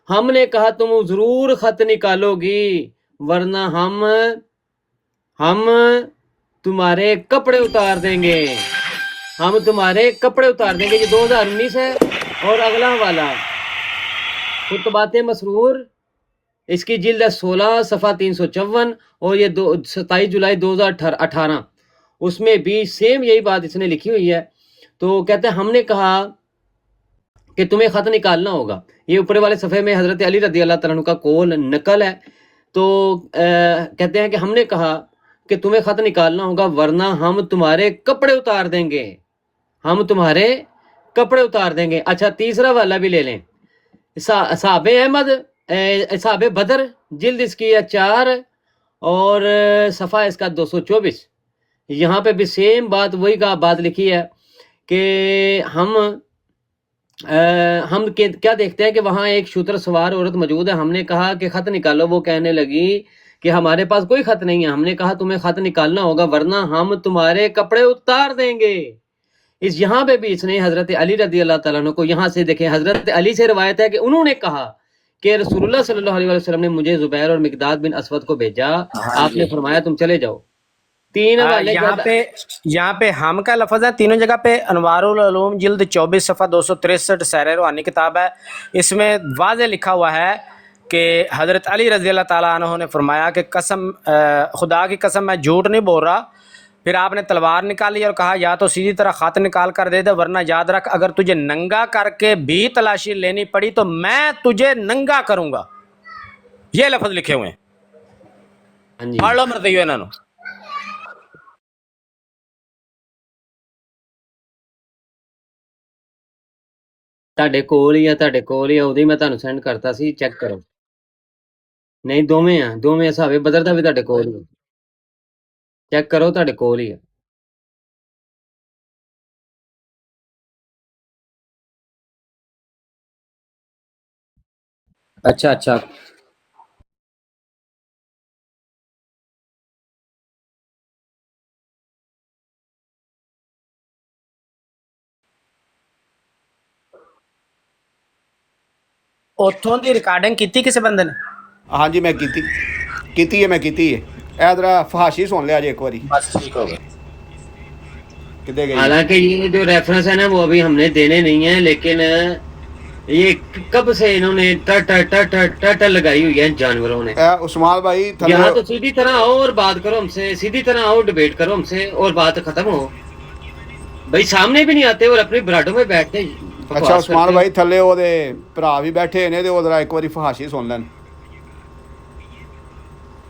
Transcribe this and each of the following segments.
हमने कहा तुम जरूर खत निकालोगी वरना हम तुम्हारे कपड़े उतार देंगे, हम तुम्हारे कपड़े उतार देंगे। ये 2019 है। और अगला वाला खुतबाते मसरूर, इसकी जिल्द है 16 सफ़ा 354 और ये 27 जुलाई 2018, उसमें भी सेम यही बात इसने लिखी हुई है। तो कहते हैं हमने कहा कि तुम्हें ख़त निकालना होगा। ये ऊपर वाले सफ़े में हज़रत अली रज़ी अल्लाह तआला अन्हु का कौल नकल है। तो कहते हैं कि हमने कहा कि तुम्हें ख़त निकालना होगा वरना हम तुम्हारे कपड़े उतार देंगे, हम तुम्हारे कपड़े उतार देंगे। अच्छा, तीसरा वाला भी ले लें। साहबे अहमद, साहबे बदर, जिल्द इसकी है 4 और सफ़ा इसका 224। यहाँ पे भी सेम बात वही का बात लिखी है कि हम क्या देखते हैं कि वहाँ एक शूतर सवार औरत मौजूद है। हमने कहा कि ख़त निकालो। वो कहने लगी कि हमारे पास कोई ख़त नहीं है। हमने कहा तुम्हें ख़त निकालना होगा वरना हम तुम्हारे कपड़े उतार देंगे। इस यहाँ पे भी इसने हज़रत अली रज़ी अल्लाह तआला अन्हु को, यहाँ से देखें, हज़रत अली से रिवायत है कि उन्होंने कहा कि रसूलुल्लाह सल्लल्लाहु अलैहि वसल्लम ने मुझे ज़ुबैर और मिक़दाद बिन अस्वद को भेजा, आपने फरमाया तुम चले जाओ। तीन वाले यहाँ पे हम का लफ्ज़ है तीनों जगह पे। अनवारुल उलूम जिल्द 24 सफ़ा 263 सैर रूहानी किताब है। इसमें वाज़े लिखा हुआ है कि हज़रत अली रज़ी अल्लाह ताला अन्हु ने फरमाया कि कसम, खुदा की कसम मैं झूठ नहीं बोल रहा। फिर आपने तलवार निकाली और कहा या तो सीधी तरह ख़त निकाल कर दे दे वरना याद रख अगर तुझे नंगा करके भी तलाशी लेनी पड़ी तो मैं तुझे नंगा करूँगा। ये लफ्ज़ लिखे हुए हैं, पढ़ लो मरते हुए इन्होंने। ਤੁਹਾਡੇ ਕੋਲ ਹੀ ਆ ਉਹਦੀ ਮੈਂ ਤੁਹਾਨੂੰ ਸੈਂਡ ਕਰਤਾ ਸੀ, ਚੈੱਕ ਕਰੋ। ਨਹੀਂ ਦੋਵੇਂ ਹਿਸਾਬੇ ਬਦਰ ਦਾ ਵੀ ਤੁਹਾਡੇ ਕੋਲ ਹੀ, ਚੈੱਕ ਕਰੋ, ਤੁਹਾਡੇ ਕੋਲ ਹੀ ਆ। अच्छा ਉੱਥੋਂ ਦੀ ਰਿਕਾਰਡਿੰਗ ਕੀਤੀ ਕਿਸੇ ਬੰਦੇ ਨੇ? ਹਾਂਜੀ ਮੈਂ ਕੀਤੀ ਹੈ। ਇਹ ਜਰਾ ਫਹਾਸ਼ੀ ਸੁਣ लिया जे एक बारी। बस ठीक हो गया। किधर गई? हालांकि ये जो रेफरेंस है ना वो अभी हमने देने नहीं है, लेकिन ये कब से इन्होंने ट लगाई हुई है जानवरों ने। उस्मान भाई यहाँ तो सीधी तरह आओ और बात करो हमसे, सीधी तरह आओ, डिबेट करो हमसे और बात खत्म हो। भाई सामने भी नहीं आते और अपनी बराडों में बैठते। अच्छा उस्मान भाई थले ओदे भरा भी बैठे ने ते ओ जरा एक बारी फहाशी सुन लेन।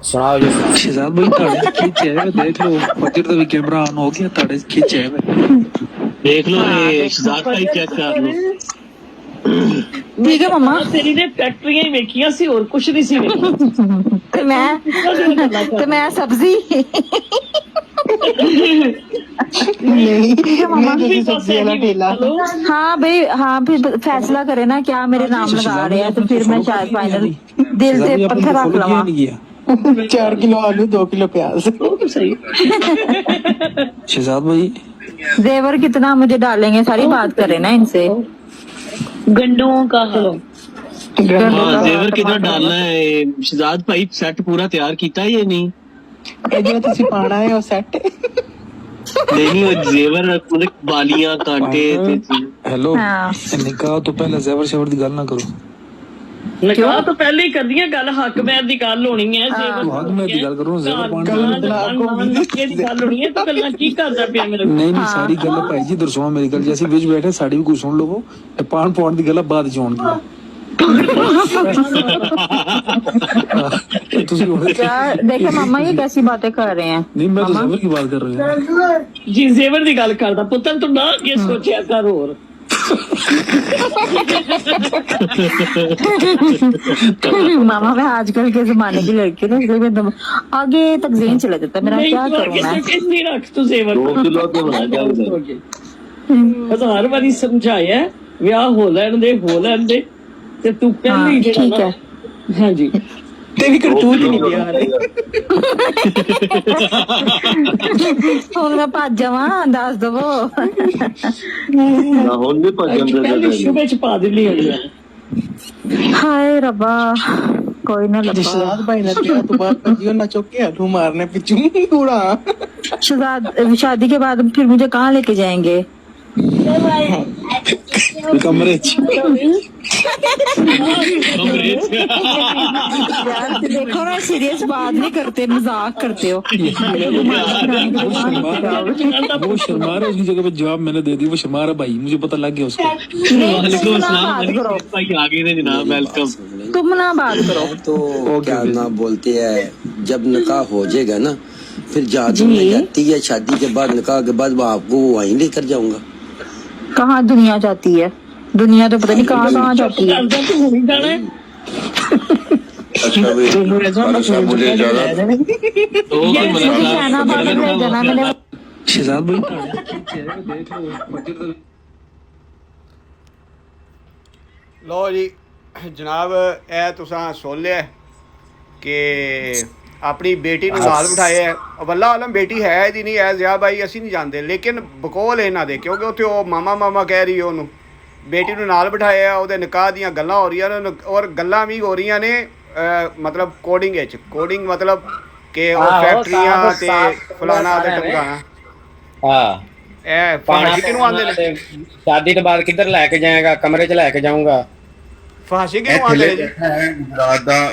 सुनाओ जी। शहजाद भाई ताड़े खींचे है, देख लो फजर का भी कैमरा ऑन हो गया, ताड़े खींचे है, देख लो ये शहजाद भाई चेक कर लो। ठीक है मम्मा, तेरी ने फैक्ट्रियां ही वेखियां सी और कुछ नहीं सी वेखियां। ते मैं सब्जी हाँ भाई, हाँ फिर फैसला करे ना क्या मेरे नाम लगा रहे हैं तो फिर मैं शायद फाइनल दिल से पत्थर रख लवा। 4 किलो आलू 2 किलो प्याज। सही। शहजाद भाई जेवर कितना मुझे डालेंगे, सारी बात करे ना इनसे। गंडुओं का जेवर कितना डालना है? शहजाद भाई सेट पूरा तैयार किया है ये नहीं? जो तुसी पाना है वो सेट नहीं, वो जेवर मतलब बालियां कांटे। हेलो निकाह तो पहले जेवर शेवर की गल ना करो। निकाह तो पहले ही कर दिया गल, हक मैद दी गल होनी है। हक मैद दी गल करो, जेवर पानी की गल होनी है तो गल्ला की करदा पिया मेरे। नहीं सारी गल भाई जी दरसो मेरी गल, जैसे विच बैठे साड़ी भी कुछ सुन लो। पान पाउंड दी गल बाद च होणगी। देखिए मामा ये कैसी बातें कर रहे हैं। नहीं मैं तो जेवर की बात कर रहा हूँ जी, जेवर दी गल करदा पुत्तर, तू ना ये सोचा कर और मामा मैं आजकल के जमाने की लड़की हूँ, इसलिए मैं आगे तक ज़हन चला जाता है मेरा। क्या करूँ मैं? नहीं रख तू जेवर 2 किलो के बना हर बारी समझाया विआह हो लैन दे ते तू पहले ही ठीक है। हाँ जी तेरी करतूत ही नहीं दिया ਹੁਣ ਮੈਂ ਭੱਜ ਜਾਵਾਂ, ਦੱਸ ਦਵੋ। ना होने पर पहले शुभ च पा दिल्ली ਹਾਏ ਰੱਬਾ ਕੋਈ ਨਾ ਲੱਭਾ ਜਸਰਾਜ ਭਾਈ ने तेरा तो बात भजियो ना चौके हटू मारने पिछू उड़ा शादी के बाद फिर मुझे कहाँ लेके जाएंगे कमरे यार देखो ना सीरियस बात नहीं करते मजाक करते हो वो शर्मा रहा है, उसकी जगह पे जवाब मैंने दे दी। वो शर्मा रहा भाई, मुझे पता लग गया उसको। वालेकुम बात अस्सलाम करो भाई आ गए थे जनाब वेलकम तुम ना बात करो तो क्या ना बोलते हैं, जब निकाह हो जाएगा ना फिर जादू में जी। जाती है, शादी के बाद निकाह के बाद वो आपको वहीं लेकर जाऊंगा। कहाँ दुनिया जाती है दुनिया तो पता नहीं कहाँ कहाँ जाती है अच्छा मुझे ज्यादा मुझे जहानाबाद ले जाना मैंने शहजाद भाई ਲੋ ਜੀ ਜਨਾਬ, ਇਹ ਤੁਸੀਂ ਸੁਣ ਲਿਆ ਕਿ ਆਪਣੀ ਬੇਟੀ ਨੂੰ ਨਾਲ ਬਿਠਾਇਆ ਹੈ। ਵੱਲਾ ਆਲਮ ਬੇਟੀ ਹੈ ਇਹਦੀ ਨਹੀਂ, ਐ ਜ਼ਿਆ ਬਾਈ ਅਸੀਂ ਨਹੀਂ ਜਾਣਦੇ, ਲੇਕਿਨ ਬਕੌਲ ਇਹਨਾਂ ਦੇ, ਕਿਉਂਕਿ ਉੱਥੇ ਉਹ ਮਾਮਾ ਕਹਿ ਰਹੀ ਉਹਨੂੰ। ਬੇਟੀ ਨੂੰ ਨਾਲ ਬਿਠਾਇਆ, ਉਹਦੇ ਨਿਕਾਹ ਦੀਆਂ ਗੱਲਾਂ ਹੋ ਰਹੀਆਂ ਨੇ, ਔਰ ਗੱਲਾਂ ਵੀ ਹੋ ਰਹੀਆਂ ਨੇ ਮਤਲਬ ਕੋਡਿੰਗ ਵਿੱਚ। ਕੋਡਿੰਗ ਮਤਲਬ ਕਿ ਉਹ ਫੈਕਟਰੀਆਂ ਤੇ ਫਲਾਣਾ ਤੇ ਟਮਕਾਣਾ। हाँ ਇਹ ਫਹਾਸ਼ੀ ਕਿਹਨੂੰ ਆਉਂਦੇ ਨੇ? शादी के बाद किधर लेके जाएगा? कमरे च लेके जाऊंगा। ਫਹਾਸ਼ੀ ਕਿਹਨੂੰ ਆਉਂਦੇ ਨੇ ਜੀ?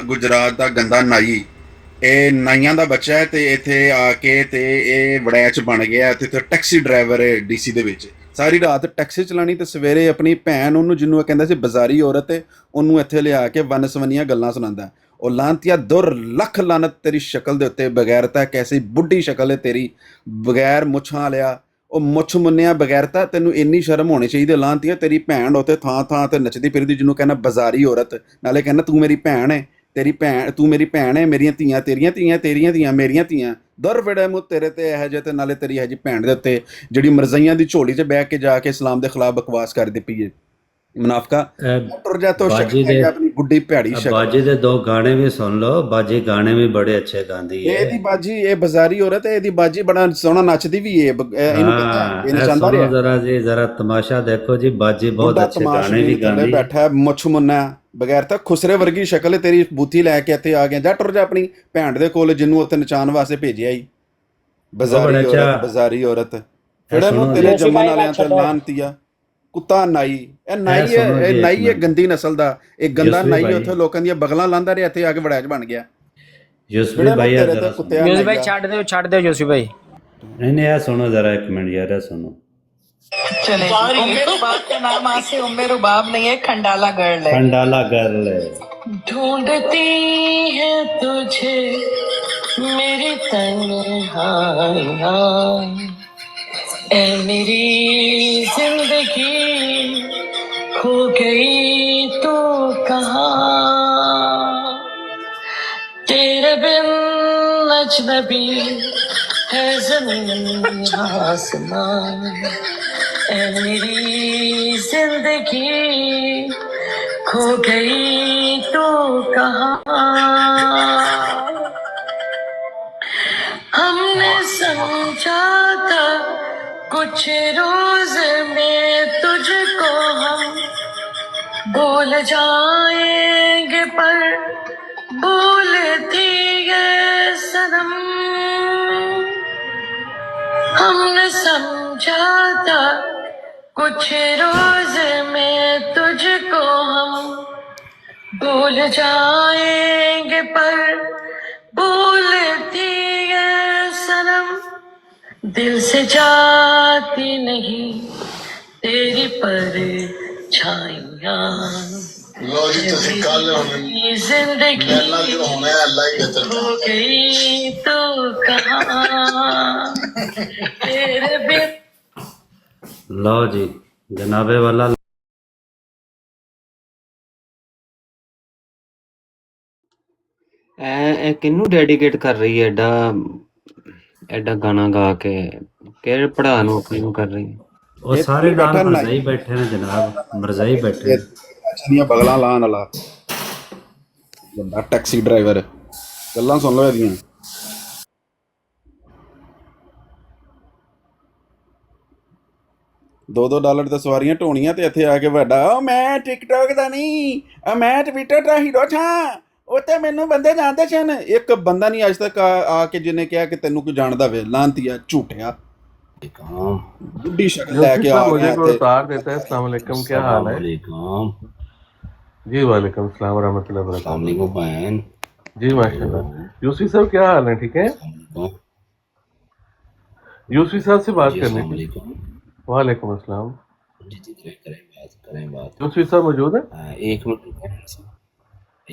ਗੁਜਰਾਤ ਦਾ ਗੰਦਾ ਨਾਈ, ਇਹ ਨਾਈਆਂ ਦਾ ਬੱਚਾ ਹੈ ਤੇ ਇੱਥੇ ਆ ਕੇ ਤੇ ਇਹ ਵੜੈਚ ਬਣ ਗਿਆ ਤੇ ਟੈਕਸੀ ਡਰਾਈਵਰ ਹੈ ਡੀਸੀ ਦੇ ਵਿੱਚ। ਸਾਰੀ ਰਾਤ ਟੈਕਸੀ ਚਲਾਣੀ ਤੇ ਸਵੇਰੇ ਆਪਣੀ ਭੈਣ ਉਹਨੂੰ, ਜਿਹਨੂੰ ਇਹ ਕਹਿੰਦਾ ਸੀ ਬਾਜ਼ਾਰੀ ਔਰਤ, ਉਹਨੂੰ ਇੱਥੇ ਲਿਆ ਕੇ ਵਨਸਵਨੀਆਂ ਗੱਲਾਂ ਸੁਣਾਉਂਦਾ। ਉਹ ਲਾਂਤੀਆ ਦੁਰ ਲੱਖ ਲਾਨਤ ਤੇਰੀ ਸ਼ਕਲ ਦੇ ਉੱਤੇ, ਬਗੈਰਤਾ ਕੈਸੀ ਬੁੱਢੀ ਸ਼ਕਲ ਹੈ ਤੇਰੀ, ਬਗੈਰ ਮੁੱਛਾਂ ਲਿਆ, ਉਹ ਮੁੱਛ ਮੁੰਨਿਆ ਬਗੈਰਤਾ, ਤੈਨੂੰ ਇੰਨੀ ਸ਼ਰਮ ਹੋਣੀ ਚਾਹੀਦੀ। ਲਾਂਤੀਆ ਤੇਰੀ ਭੈਣ ਉੱਥੇ ਥਾਂ ਤੇ ਨੱਚਦੀ ਫਿਰਦੀ, ਜਿਹਨੂੰ ਕਹਿੰਦਾ ਬਾਜ਼ਾਰੀ ਔਰਤ, ਨਾਲੇ ਕਹਿੰਦਾ ਤੂੰ ਮੇਰੀ ਭੈਣ ਹੈ, ਤੂੰ ਮੇਰੀ ਭੈਣ ਹੈ, ਮੇਰੀਆਂ ਧੀਆਂ ਤੇਰੀਆਂ ਧੀਆਂ, ਤੇਰੀਆਂ ਧੀਆਂ ਮੇਰੀਆਂ ਧੀਆਂ। ਦਰ ਫਿੜੇ ਮੂੰਹ ਤੇਰੇ ਤੇ ਇਹੋ ਜਿਹੇ, ਤੇ ਨਾਲੇ ਤੇਰੀ ਇਹੋ ਜਿਹੀ ਭੈਣ ਦੇ ਉੱਤੇ ਜਿਹੜੀ ਮਰਜ਼ਈਆਂ ਦੀ ਝੋਲੀ 'ਚ ਬਹਿ ਕੇ ਜਾ ਕੇ ਇਸਲਾਮ ਦੇ ਖਿਲਾਫ ਬਕਵਾਸ ਕਰਦੀ ਪਈ ਹੈ। ਮੁਨਾਫਕਾ ਟੁਰ ਜਾ ਤੋ ਸ਼ਕਲ ਆਪਣੀ ਗੁੱਡੀ ਭੈੜੀ ਸ਼ਕਲ। बाजी दे दो गाने भी सुन लो, बाजी गाने भी बड़े अच्छे गाती है। ਇਹਦੀ ਬਾਜੀ, ਇਹ ਬਾਜ਼ਾਰੀ ਔਰਤ ਹੈ, ਇਹਦੀ ਬਾਜੀ ਬੜਾ ਸੋਹਣਾ ਨੱਚਦੀ ਵੀ ਹੈ। ਇਹਨੂੰ ਕਹਿੰਦਾ ਇਹ ਨਚਾਉਂਦਾ सुनो ਰਿਹਾ। जरा जी, जरा तमाशा देखो जी, बाजी बहुत ਬੁੱਢਾ अच्छे गाने ਤਮਾਸ਼ਬੀਨ भी ਥੱਲੇ गाती। ਬੈਠਾ ਮੁੱਛ ਮੁੰਨਾ ਬਗੈਰ ਤਾਂ ਖੁਸਰੇ ਵਰਗੀ ਸ਼ਕਲ ਤੇਰੀ, ਬੂਥੀ ਲੈ ਕੇ ਇੱਥੇ ਆ ਗਿਆ। ਜਾ ਟੁਰ ਜਾ ਆਪਣੀ ਭੈਣ ਦੇ ਕੋਲ, ਜਿਹਨੂੰ ਉੱਥੇ ਨਚਾਉਣ ਵਾਸਤੇ ਭੇਜਿਆ ਹੀ। ਬਾਜ਼ਾਰੀ ਔਰਤ, ਬਾਜ਼ਾਰੀ ਔਰਤ ਫਿਰ ਨੂੰ ਤੇਰੇ ਜੰਮਣ ਵਾਲਿਆਂ ਤੇ ਲਾਨਤੀਆ ਕੁੱਤਾ ਨਾਈ। ਇਹ ਨਾਈ ਹੈ, ਇਹ ਨਾਈ ਹੈ ਗੰਦੀ ਨਸਲ ਦਾ। ਇਹ ਗੰਦਾ ਨਾਈ ਉੱਥੇ ਲੋਕਾਂ ਦੀਆਂ ਬਗਲਾਂ ਲਾਂਦਾ ਰਿਹਾ, ਇੱਥੇ ਆ ਕੇ ਵੜੈਚ ਬਣ ਗਿਆ। यूसुफ भाई यार जरा सुनो। यूसुफ भाई छाड़ दो यूसुफ भाई। नहीं यार सुनो जरा, एक मिनट यार सुनो। चले उम्मे रुबाब का नाम आज से उम्मे रुबाब नहीं है, खंडाला गर्ल है। खंडाला गर्ल है। ढूंढती है तुझे मेरी तन्हाइयाँ, ऐ मेरी जिंदगी खो गई तो कहाँ, तेरे बिन अजनबी है ज़मीन आसमान, ऐ मेरी जिंदगी खो गई तो कहाँ। हमने समझा था कुछ रोज में तुझको हम भूल जाएंगे, पर भूलती है सनम। हमने समझा था कुछ रोज में तुझको हम भूल जाएंगे, पर भूलती है सनम। दिल से जाती नहीं तेरी परछाइयाँ, जिंदगी हो गई तो कहाँ, तेरे बिन। लो जी जनाबे वाला। ਇਹ ਕਿਹਨੂੰ ਡੈਡੀਕੇਟ ਕਰ ਰਹੀ ਹੈ? ਐਡਾ ਗਾਣਾ ਗਾ ਕੇ ਕਿਹੜੇ ਪੜਾ ਨੂੰ ਆਪਣੀ ਨੂੰ ਕਰ ਰਹੀ ਹੈ? ਉਹ ਸਾਰੇ ਨਾਲ ਮਰਜ਼ਾਈ ਬੈਠੇ ਨੇ ਜਨਾਬ, ਮਰਜ਼ਾਈ ਬੈਠੇ ਅੱਛੀਆਂ ਬਗਲਾਂ ਲਾਣ ਵਾਲਾ ਵੱਡਾ ਟੈਕਸੀ ਡਰਾਈਵਰ। ਗੱਲਾਂ ਸੁਣ ਲਓ ਇਹਦੀਆਂ। $2 ਤੇ ਸਵਾਰੀਆਂ ਢੋਣੀਆਂ ਤੇ ਇੱਥੇ ਆ ਕੇ ਵੱਡਾ ਉਹ ਮੈਂ ਟਿਕਟੌਕ ਦਾ ਨਹੀਂ ਮੈਂ ਟਵਿੱਟਰ ਦਾ ਹੀਰੋ ਥਾਂ ਉੱਥੇ ਮੈਨੂੰ ਬੰਦੇ ਜਾਣਦੇ ਸਨ। ਇੱਕ ਬੰਦਾ ਨਹੀਂ ਅੱਜ ਤੱਕ ਆ ਕੇ ਜਿਹਨੇ ਕਿਹਾ ਕਿ ਤੈਨੂੰ ਕੋਈ ਜਾਣਦਾ ਵੇ, ਲਾਂਤੀਆ ਝੂਠਿਆ बुढ़ी शक्ल लेके आ मुझे गया को थे। उतार देता है। अस्सलाम वालेकुम, क्या हाल है जी? वालेकुम सलाम रहमतुल्लाहि व बरकातहू जी, माशाल्लाह। यूसुफी साहब क्या हाल है? ठीक है। यूसुफी साहब से बात करनी थी। वालेकुम अस्सलाम। यूसुफी साहब मौजूद है? एक मिनट,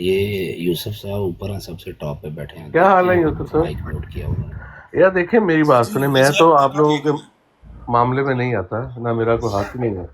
ये यूसुफ साहब ऊपर हैं, सबसे टॉप पे बैठे हैं। क्या हाल है यूसुफ साहब? माइक म्यूट किया हुआ है। यार देखिए मेरी बात सुने, मैं तो आप लोगों के मामले में नहीं आता ना, मेरा कोई हाथ ही नहीं है।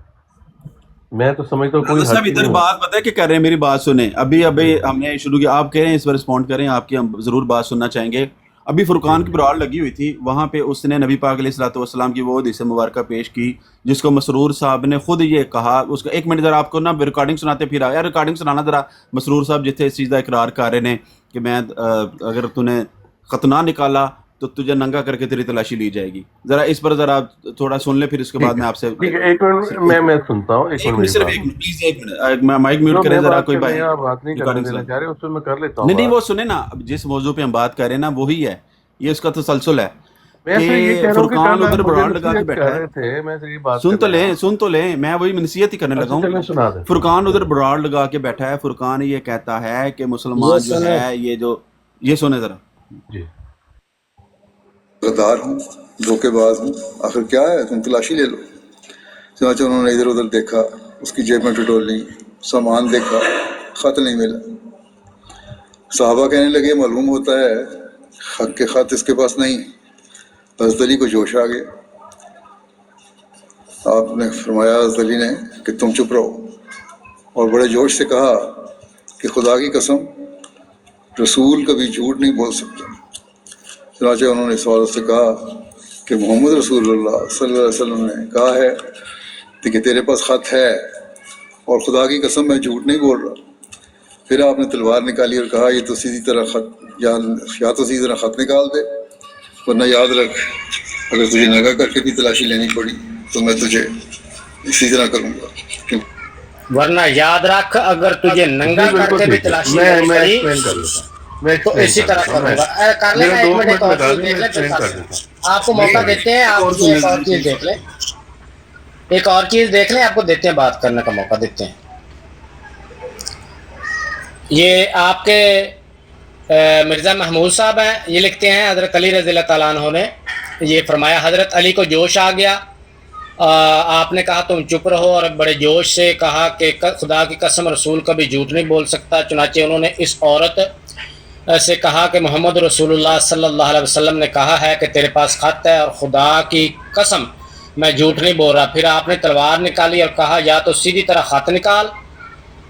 मैं तो समझता हूँ कोई साहब इधर बात पता है कि कर रहे हैं, मेरी बात सुने। अभी हमने शुरू किया, आप कह रहे हैं इस पर रिस्पॉन्ड करें, आपकी हम ज़रूर बात सुनना चाहेंगे। अभी फुरकान की बराड़ लगी हुई थी, वहाँ पे उसने नबी पाक अलैहिस्सलाम की वो हदीस मुबारक पेश की जिसको मसरूर साहब ने खुद ये कहा। उसका एक मिनट ज़रा आपको ना रिकॉर्डिंग सुनाते, फिर यार रिकॉर्डिंग सुनाना ज़रा। मसरूर साहब जिथे इस चीज़ का इकरार कर रहे हैं कि मैं अगर तूने खतना निकाला तो तुझे नंगा करके तेरी तलाशी ली जाएगी। जरा इस पर जरा थोड़ा सुन ले, फिर उसके बाद मैं आपसे ठीक है। एक मिनट मैं सुनता हूँ। एक मिनट सिर्फ एक मिनट प्लीज, एक मिनट माइक म्यूट करें जरा। कोई भाई बात नहीं करना चाह रहे, उसमें मैं कर लेता हूँ। नहीं वो सुने ना, जिस मौजू पे हम बात कर रहे हैं ना वही है, ये उसका तसलसल है। फुरकान उधर बराड़ लगा के बैठा है, सुन तो ले, मैं वही नसीहत ही करने लगा हूँ। फुरकान उधर बराड़ लगा के बैठा है, फुरकान ये कहता है कि मुसलमान जो है ये सुने जरा जी। गद्दार हूँ, धोखेबाज हूँ, आखिर क्या है, तुम तलाशी ले लो। चनाचे उन्होंने इधर उधर देखा, उसकी जेब में टटोली, सामान देखा, ख़त नहीं मिला। साहबा कहने लगे मालूम होता है हक के ख़त इसके पास नहीं। हज़रत अली को जोश आ गया। आपने फरमाया हज़रत अली ने कि तुम चुप रहो, और बड़े जोश से कहा कि खुदा की कसम रसूल कभी झूठ नहीं बोल सकते। चनाचे उन्होंने इस औरत से कहा कि मोहम्मद रसूलुल्लाह सल्लल्लाहु अलैहि वसल्लम ने कहा है कि तेरे पास ख़त है, और खुदा की कसम मैं झूठ नहीं बोल रहा। फिर आपने तलवार निकाली और कहा ये तो सीधी तरह ख़त या तो सीधी तरह ख़त निकाल दे, वरना याद रख अगर तुझे नंगा करके भी तलाशी लेनी पड़ी तो मैं तुझे इसी तरह करूँगा। वरना याद रख अगर तुझे नंगा करके भी तलाशी लेनी पड़ी तो इसी तरह करूँगा। कर लेना, एक मिनट और चीज़ देख ले, आपको मौका देते हैं। आप एक और चीज़ देख लें, एक और चीज़ देख लें, आपको देते हैं, बात करने का मौका देते हैं। ये आपके मिर्ज़ा महमूद साहब हैं, ये लिखते हैं हज़रत अली रज़ियल्लाहु ताला अन्हु ने ये फरमाया, हज़रत अली को जोश आ गया, आपने कहा तुम चुप रहो, और बड़े जोश से कहा कि खुदा की कसम रसूल कभी झूठ नहीं बोल सकता। चुनाचे उन्होंने इस औरत से कहा कि मोहम्मद रसूलुल्लाह सल्लल्लाहु अलैहि वसल्लम ने कहा है कि तेरे पास ख़त है, और खुदा की कसम मैं झूठ नहीं बोल रहा। फिर आपने तलवार निकाली और कहा या तो सीधी तरह ख़त निकाल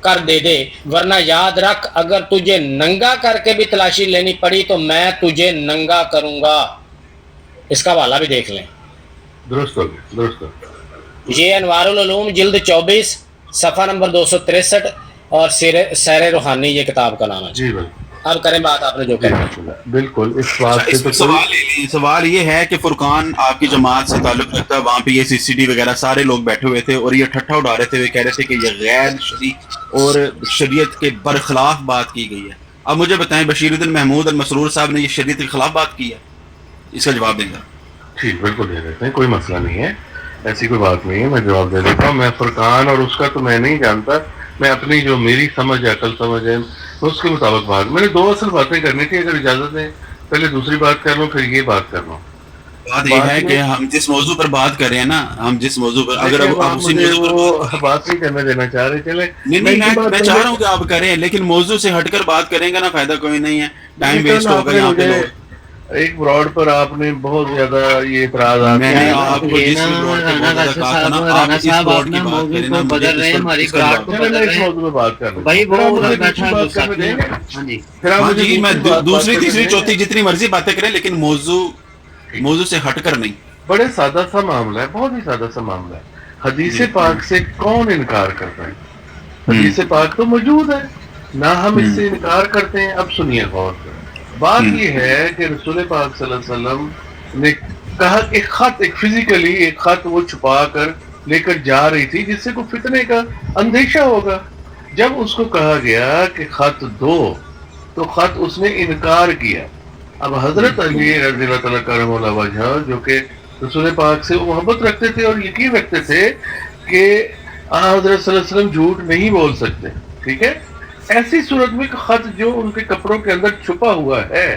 कर दे, वरना याद रख अगर तुझे नंगा करके भी तलाशी लेनी पड़ी तो मैं तुझे नंगा करूँगा। इसका हवाला भी देख लें। दुरुस्त। ये अनवारुल उलूम जिल्द 24 सफ़ा नंबर 263 और सैर रूहानी ये किताब का नाम है जी। अब करें बात आपने जो कही। बिल्कुल, इस बात से तो सवाल ये है कि फुरकान आपकी जमात से ताल्लुक़ रखता है, वहाँ पे ये CCD वगैरह सारे लोग बैठे हुए थे और ये ठट्ठा उड़ा रहे थे, वे कह रहे थे कि ये गैर शरी और शरीयत के बरखिलाफ बात की गई है। अब मुझे बताएं बशीरुद्दीन महमूद और मसरूर साहब ने ये शरीयत के खिलाफ बात की है, इसका जवाब देंगे? ठीक, बिल्कुल दे देते हैं, कोई मसला नहीं है, ऐसी कोई बात नहीं है, मैं जवाब दे देता हूँ। मैं फुरकान और उसका तो मैं नहीं जानता, मैं अपनी जो मेरी समझ है, अकल समझ है, उसके मुताबिक बात, मैंने दो असल बातें करनी थी, अगर इजाज़त दें पहले दूसरी बात कर लूँ फिर ये बात कर लूँ। बात यह है कि हम जिस मौजू पर बात कर रहे हैं ना, हम जिस मौजू पर अगर आप उसी मौजू पर बात नहीं करने देना चाह रहे, चले नहीं मैं चाह रहा हूँ कि आप करें, लेकिन मौजू से हटकर बात करेंगे ना फायदा कोई नहीं है, टाइम वेस्ट होगा यहाँ पे लोग। एक ब्रॉड पर आपने बहुत ज्यादा ये इतराज मैंने आपको जिस ब्रॉड पर बहुत ज्यादा कहा था ना, आप इस ब्रॉड की बात करें ना, बदल रहे हैं हमारी बात में बात कर भाई वो हाँ जी, मैं दूसरी तीसरी चौथी जितनी मर्जी बातें करें, लेकिन मौजू से हटकर नहीं। बड़े सादा सा मामला है, बहुत ही सादा सा मामला है। हदीस पाक से कौन इनकार करता है? हदीस पाक तो मौजूद है ना, हम इससे इनकार करते हैं। अब सुनिए गौर से, बात ये है कि रसूल पाक सल्लल्लाहु अलैहि वसल्लम ने कहा एक खत, एक फिजिकली एक खत वो छुपा कर لے کر جا رہی تھی جس سے کوئی فتنے کا اندیشہ ہوگا. جب اس کو کہا گیا کہ خط دو تو خط اس نے انکار کیا. اب حضرت علی رضی اللہ تعالیٰ کرم اللہ وجہ جو کہ رسول پاک سے محبت رکھتے تھے اور یقین رکھتے تھے کہ حضرت صلی اللہ علیہ وسلم جھوٹ نہیں بول سکتے, ٹھیک ہے, ایسی صورت میں کہ خط جو ان کے کپڑوں کے اندر چھپا ہوا ہے,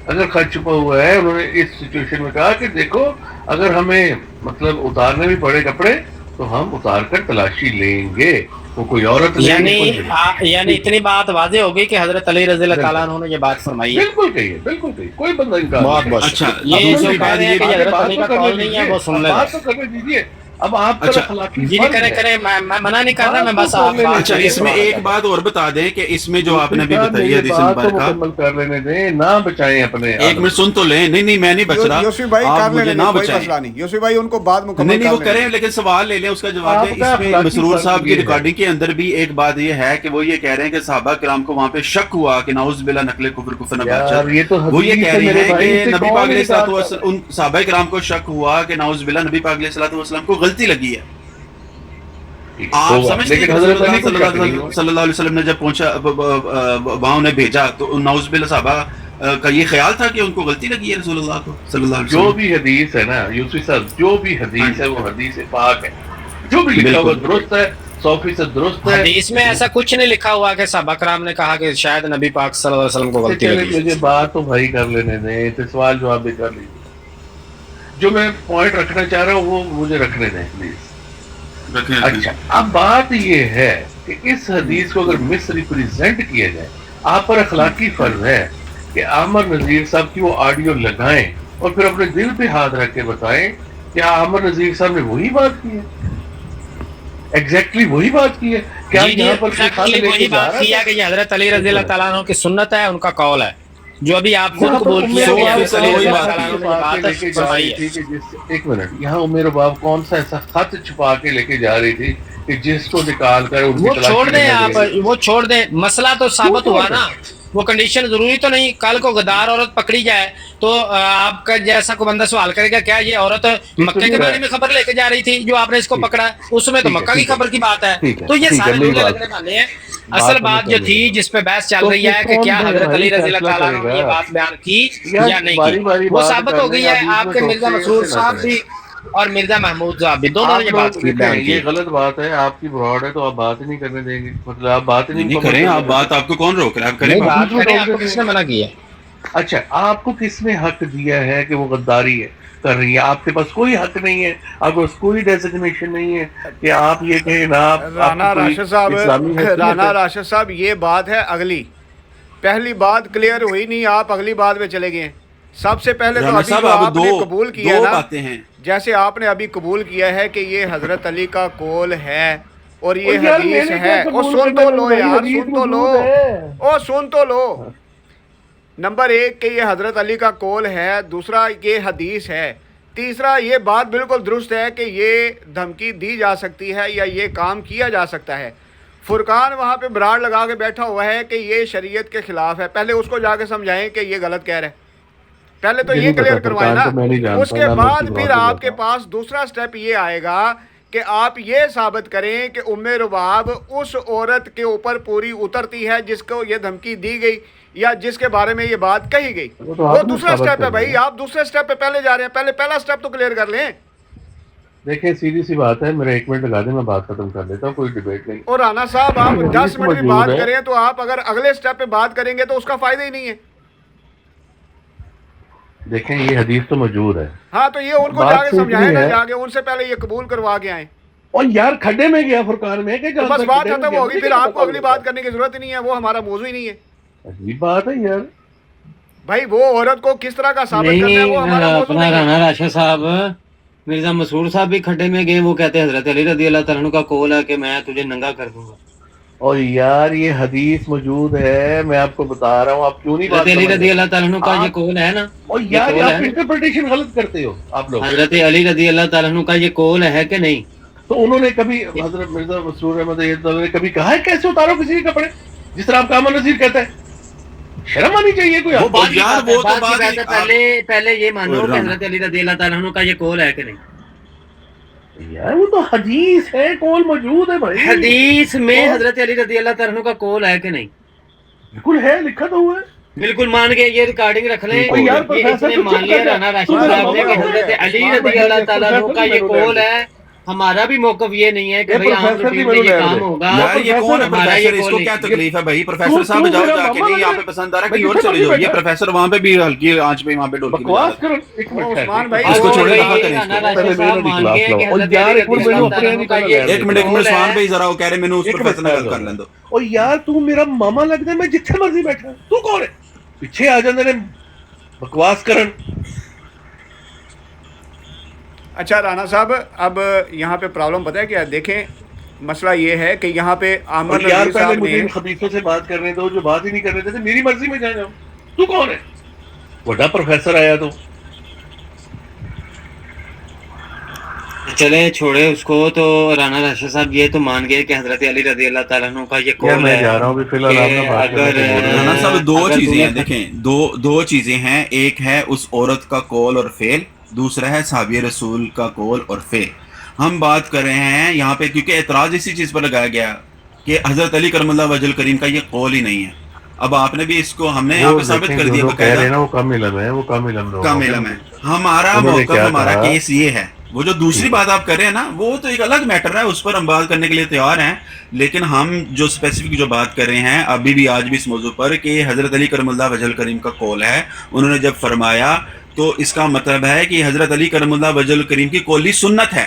اگر خط چھپا ہوا ہے, انہوں نے اس سچویشن میں کہا کہ دیکھو اگر ہمیں مطلب اتارنے بھی پڑے کپڑے تو ہم اتار کر تلاشی لیں گے, وہ کوئی عورت یعنی اتنی بات واضح ہوگی کہ حضرت علی رضی اللہ تعالیٰ عنہ نے یہ بات فرمائی ہے. بالکل کہیے, بالکل کہیے, کوئی بندہ انکار بہت نہیں. بہت اچھا, یہ جو کہہ رہے ہیں کہ حضرت علی کا قول نہیں ہے وہ سن لیں. بات تو کرنے دیجیے. اب آپ کا اخلاقی جی کریں, میں منع نہیں کر رہا, میں بس آپ اچھا اس میں ایک بات اور بتا دیں کہ اس میں جو آپ نے بھی بتائی حدیث مبارکہ, مکمل کر لینے دیں, نہ بچائیں اپنے. ایک منٹ سن تو لیں. نہیں میں نہیں بچ رہا, یوسف بھائی آپ مجھے نہ کوئی بچائیں. مسئلہ نہیں, یوسف بھائی ان کو بعد مکمل نہیں وہ کریں, لیکن سوال لے لیں, اس کا جواب دیں. اس میں مسرور صاحب کی ریکارڈنگ کے اندر بھی ایک بات یہ ہے کہ وہ یہ کہہ رہے ہیں کہ صحابہ کرام کو وہاں پہ شک ہوا کہ نعوذ باللہ نقل کفر کفر نبات, وہ یہ کہہ رہے ہیں کہ نبی پاک علیہ الصلوۃ والسلام, ان صحابہ کرام کو شک ہوا کہ نعوذ باللہ نبی پاک علیہ الصلوۃ والسلام کو غلطی لگی ہے. آپ سمجھتے ہیں کہ رسول اللہ صلی اللہ علیہ وسلم نے جب پہنچا وہاں انہیں بھیجا تو نعوذ باللہ صحابہ کا یہ خیال تھا کہ ان کو غلطی لگی ہے رسول اللہ کو صلی اللہ علیہ وسلم. جو بھی حدیث ہے نا یوسف صاحب, جو بھی حدیث ہے وہ حدیث پاک ہے, جو بھی لکھا ہوا درست ہے, 100% درست ہے. حدیث میں ایسا کچھ نہیں لکھا ہوا کہ صحابہ کرام نے کہا کہ شاید نبی پاک صلی اللہ علیہ وسلم کو غلطی لگی. مجھے بات تو بھائی کر لینے دیں, تو سوال جواب بھی کر لیجیے. جو میں پوائنٹ رکھنا چاہ رہا ہوں وہ مجھے رکھنے دیں پلیز. اچھا, اب بات یہ ہے کہ اس حدیث کو اگر مس ریپریزنٹ کیا جائے, آپ پر اخلاقی فرض ہے کہ عامر نذیر صاحب کی وہ آڈیو لگائیں اور پھر اپنے دل پہ ہاتھ رکھ کے بتائیں کیا عامر نذیر صاحب نے وہی بات کی ہے, ایگزیکٹلی وہی بات کی ہے. کیا یہاں پر وہی بات کیا کہ یہ حضرت علی رضی اللہ تعالیٰ عنہ کی سنت ہے, ان کا قول ہے, جو ابھی آپ خود قبول کیا کہ حضرت علی رضی اللہ تعالیٰ عنہ نے بات فرمائی ہے. ایک منٹ, یہاں امیر باب کون سا ایسا خط چھپا کے لے کے جا رہی تھی کہ جس کو نکال کر وہ چھوڑ دیں, آپ وہ چھوڑ دیں, مسئلہ تو ثابت ہوا نا. وہ کنڈیشن ضروری تو نہیں, کل کو غدار عورت پکڑی جائے تو آپ کا جیسا کوئی بندہ سوال کرے گا کیا یہ عورت مکہ کے بارے میں خبر لے کے جا رہی تھی جو آپ نے اس کو پکڑا, اس میں تو مکہ کی خبر کی بات ہے. تو یہ سارے جملے لگنے والے ہیں. اصل بات جو تھی جس پہ بحث چل رہی ہے کہ کیا حضرت علی رضی اللہ تعالیٰ عنہ نے یہ بات بیان کی یا نہیں کی, وہ ثابت ہو گئی ہے. آپ کے مرزا مسرور صاحب بھی اور مرزا محمود صاحب بھی دونوں نے یہ بات کی. یہ غلط بات ہے, آپ کی براڈ ہے تو آپ بات ہی نہیں کرنے دیں گے, مطلب آپ بات ہی نہیں کریں. آپ بات, آپ کو کون روک رہا ہے, آپ کریں بات کریں. آپ کو کس نے منع کیا؟ اچھا, آپ کو کس نے حق دیا ہے کہ وہ غداری ہے کر رہی ہے؟ آپ کے پاس کوئی حق نہیں ہے, آپ کو کوئی ڈیزگنیشن نہیں ہے کہ آپ یہ کہیں نا. رانا راشد صاحب یہ بات ہے اگلی, پہلی بات کلیئر ہوئی نہیں, آپ اگلی بات میں چلے گئے. سب سے پہلے تو ابھی جو آپ نے قبول کیا ہے نا, جیسے آپ نے ابھی قبول کیا ہے کہ یہ حضرت علی کا قول ہے اور یہ حدیث ہے, اور سن تو لو یار, سن تو لو, او سن تو لو. نمبر ایک کہ یہ حضرت علی کا قول ہے, دوسرا یہ حدیث ہے, تیسرا یہ بات بالکل درست ہے کہ یہ دھمکی دی جا سکتی ہے یا یہ کام کیا جا سکتا ہے. فرقان وہاں پہ براڑ لگا کے بیٹھا ہوا ہے کہ یہ شریعت کے خلاف ہے, پہلے اس کو جا کے سمجھائیں کہ یہ غلط کہہ رہے ہیں, پہلے تو یہ کلیئر کروائیں نا. اس کے بعد پھر آپ کے پاس دوسرا سٹیپ یہ آئے گا کہ آپ یہ ثابت کریں کہ ام رباب اس عورت کے اوپر پوری اترتی ہے جس کو یہ دھمکی دی گئی یا جس کے بارے میں یہ بات کہی گئی. وہ دوسرا سٹیپ ہے بھائی, آپ دوسرے سٹیپ پہ پہلے جا رہے ہیں, پہلے پہلا سٹیپ تو کلیئر کر لیں. دیکھیں سیدھی سی بات ہے, میرا 1 منٹ لگا دیں, میں بات ختم کر لیتا ہوں, کوئی ڈیبیٹ نہیں. اور رانا صاحب آپ 10 منٹ بھی بات کریں تو آپ اگر اگلے سٹیپ پہ بات کریں گے تو اس کا فائدہ ہی نہیں ہے. دیکھیں یہ حدیث تو موجود ہے, ہاں تو یہ ان کو جا کے سمجھائیں نا, جا کے ان سے پہلے یہ قبول کروا کے آئیں. اور یار کھڈے میں گیا فرقان میں کہ بس بات ختم ہوگی, پھر آپ کو اگلی بات کرنے کی ضرورت ہی نہیں ہے, وہ ہمارا موضوع ہی نہیں ہے. عجیب بات ہے یار بھائی, وہ عورت کو کس طرح کا ثابت کرنا ہے وہ ہمارا موضوع نہیں ہے. رانا راشد صاحب, مرزا مسرور صاحب بھی کھڈے میں گئے, وہ کہتے ہیں حضرت علی رضی اللہ تعالیٰ عنہ کا قول ہے کہ میں تجھے ننگا کر دوں گا. اور یار یہ حدیث موجود ہے, میں آپ کو بتا رہا ہوں, آپ کیوں نہیں بات حضرت علی رضی اللہ تعالیٰ عنہ کا یہ قول ہے نا. اور یار آپ انٹرپریٹیشن غلط کرتے ہو آپ لوگ. حضرت علی رضی اللہ تعالیٰ عنہ کا یہ قول ہے کہ نہیں؟ تو انہوں نے کبھی حضرت مرزا مسرور احمد نے کبھی کہا ہے کیسے اتارو کسی کے کپڑے, جس طرح آپ کا عامر نذیر کہتا ہے؟ شرم آنی چاہیے کوئی. پہلے یہ مانو کہ حضرت علی رضی اللہ تعالیٰ عنہ کا یہ قول ہے کہ نہیں. यार वो तो हदीस है, कौल मौजूद है भाई। حدیث میں حضرت علی رضی اللہ تعالیٰ عنہ کا قول ہے کہ نہیں؟ بالکل ہے، لکھا تو ہوا ہے۔ بالکل مان گئے، یہ ریکارڈنگ رکھ لیں، کوئی یار یہ اس نے مان لیا رانا راشد صاحب نے کہ حضرت علی رضی اللہ تعالیٰ عنہ کا یہ قول ہے۔ ہمارا بھی موقف یہ نہیں ہے کہ بھئی عام روٹین میں یہ کام ہوگا۔ یار یہ کون ہے پروفیسر، اس کو کیا تکلیف ہے بھائی؟ پروفیسر صاحب جاؤ جا کے، نہیں یہاں پہ پسند آ رہا ہے کہیں اور چلے جاؤ۔ یہ پروفیسر وہاں پہ بھی ہلکی آنچ پہ وہاں پہ ڈولکی بجا رہا ہے۔ عثمان بھائی اس کو چھوڑے دفعہ کریں، رانا راشد صاحب مان گئے کہ حضرت علی رضی اللہ تعالیٰ عنہ کا یہ ایک منٹ عثمان بھائی ذرا وہ کہہ رہے میں نے اس پروفیسر نے گل کر لیں دو۔ اور یار تو میرا ماما لگتا ہے، میں جتھے مرضی بیٹھا ہوں، تو کون ہے پیچھے آ جاندے نے بکواس کرن۔ اچھا رانا صاحب، اب یہاں پہ پرابلم پتہ ہے کیا؟ دیکھیں مسئلہ یہ ہے کہ یہاں پہ عامر اور یار نذیر پہلے صاحب مجھے نے ان خبیثوں سے بات کرنے دو جو بات ہی نہیں کرنے دیتے، میری مرضی میں جا جاؤں۔ تو کون ہے؟ بڑا پروفیسر آیا تو چلے چھوڑے اس کو۔ تو رانا راشد صاحب یہ تو مان گئے کہ حضرت علی رضی اللہ تعالیٰ عنہ کا یہ یار قول میں ہے جا رہا ہوں فی الحال، آپ نے بات رانا صاحب دو چیزیں ہیں، دیکھیں دو چیزیں ہیں، ایک ہے اس عورت کا قول اور فعل، دوسرا ہے صحابی رسول کا قول اور فعل۔ ہم بات کر رہے ہیں یہاں پہ کیونکہ اعتراض اسی چیز پر لگایا گیا کہ حضرت علی کرم اللہ وجہ کریم کا یہ قول ہی نہیں ہے۔ اب آپ نے بھی اس کو ہم نے یہاں پہ ثابت کر دیا باقاعدہ، وہ کم علم ہے، وہ کم علم لوگ، کم علم ہے۔ ہمارا موقف، ہمارا کیس یہ ہے۔ وہ جو دوسری بات آپ کر رہے ہیں نا، وہ تو ایک الگ میٹر ہے، اس پر ہم بات کرنے کے لیے تیار ہیں، لیکن ہم جو اسپیسیفک جو بات کر رہے ہیں ابھی بھی آج بھی اس موضوع پر کہ حضرت علی کرم اللہ وجہ کریم کا قول ہے۔ انہوں نے جب فرمایا تو اس کا مطلب ہے کہ حضرت علی کرم اللہ وجہ کریم کی قولی سنت ہے۔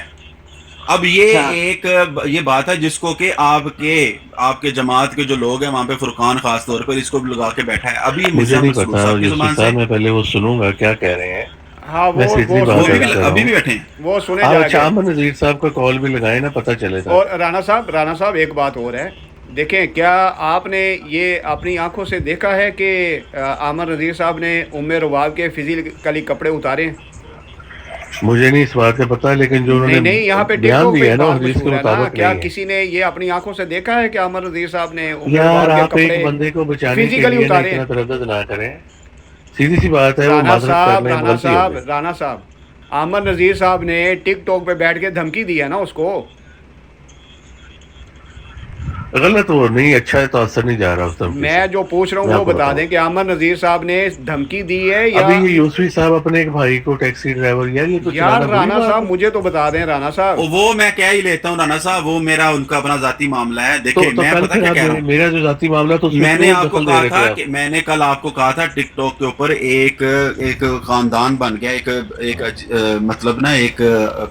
اب یہ ایک یہ بات ہے جس کو کہ آپ کے جماعت کے جو لوگ ہیں وہاں پہ فرقان خاص طور پر اس کو لگا کے بیٹھا ہے۔ ابھی مجھے نہیں پتا، میں پہلے وہ سنوں گا کیا کہہ رہے ہیں۔ ہاں وہ ابھی بھی بیٹھے ہیں، وہ سنے جا کے۔ عامر نذیر صاحب کا کال بھی لگائے نا، پتہ چلے تھا۔ اور رانا صاحب ایک بات اور ہے، دیکھیں کیا آپ نے یہ اپنی آنکھوں سے دیکھا ہے کہ عامر نذیر صاحب نے ام رباب کے فزیکلی کپڑے اتارے ہیں؟ مجھے نہیں اس بات کا پتا، لیکن جو انہوں نے یہاں پہ بیان دیا ہے نا حدیث کے مطابق، کیا کسی نے یہ اپنی آنکھوں سے دیکھا ہے کہ عامر نذیر صاحب نے یار آپ ایک بندے کو بچانے کے لیے اتنا تردد نہ کریں، سیدھی سی بات ہے۔ رانا صاحب عامر نذیر صاحب نے ٹک ٹاک پہ بیٹھ کے دھمکی دی ہے نا اس کو۔ غلط وہ نہیں، اچھا ہے تو اثر نہیں جا رہا اس دھمکی سے۔ میں جو پوچھ رہا ہوں وہ بتا دیں کہ عامر نذیر صاحب نے دھمکی دی ہے یا ابھی یہ یوسفی صاحب اپنے ایک بھائی کو ٹیکسی ڈرائیور، یار یہ تو یار رانا صاحب مجھے تو بتا دیں رانا صاحب۔ وہ میں کہہ ہی لیتا ہوں رانا صاحب، وہ میرا ان کا اپنا ذاتی معاملہ ہے۔ دیکھیں میں پتہ کیا کہہ رہا ہوں، میرا جو ذاتی معاملہ تو میں نے آپ کو کہا تھا کہ میں نے کل آپ کو کہا تھا ٹک ٹاک کے اوپر ایک خاندان بن گیا، ایک مطلب نا ایک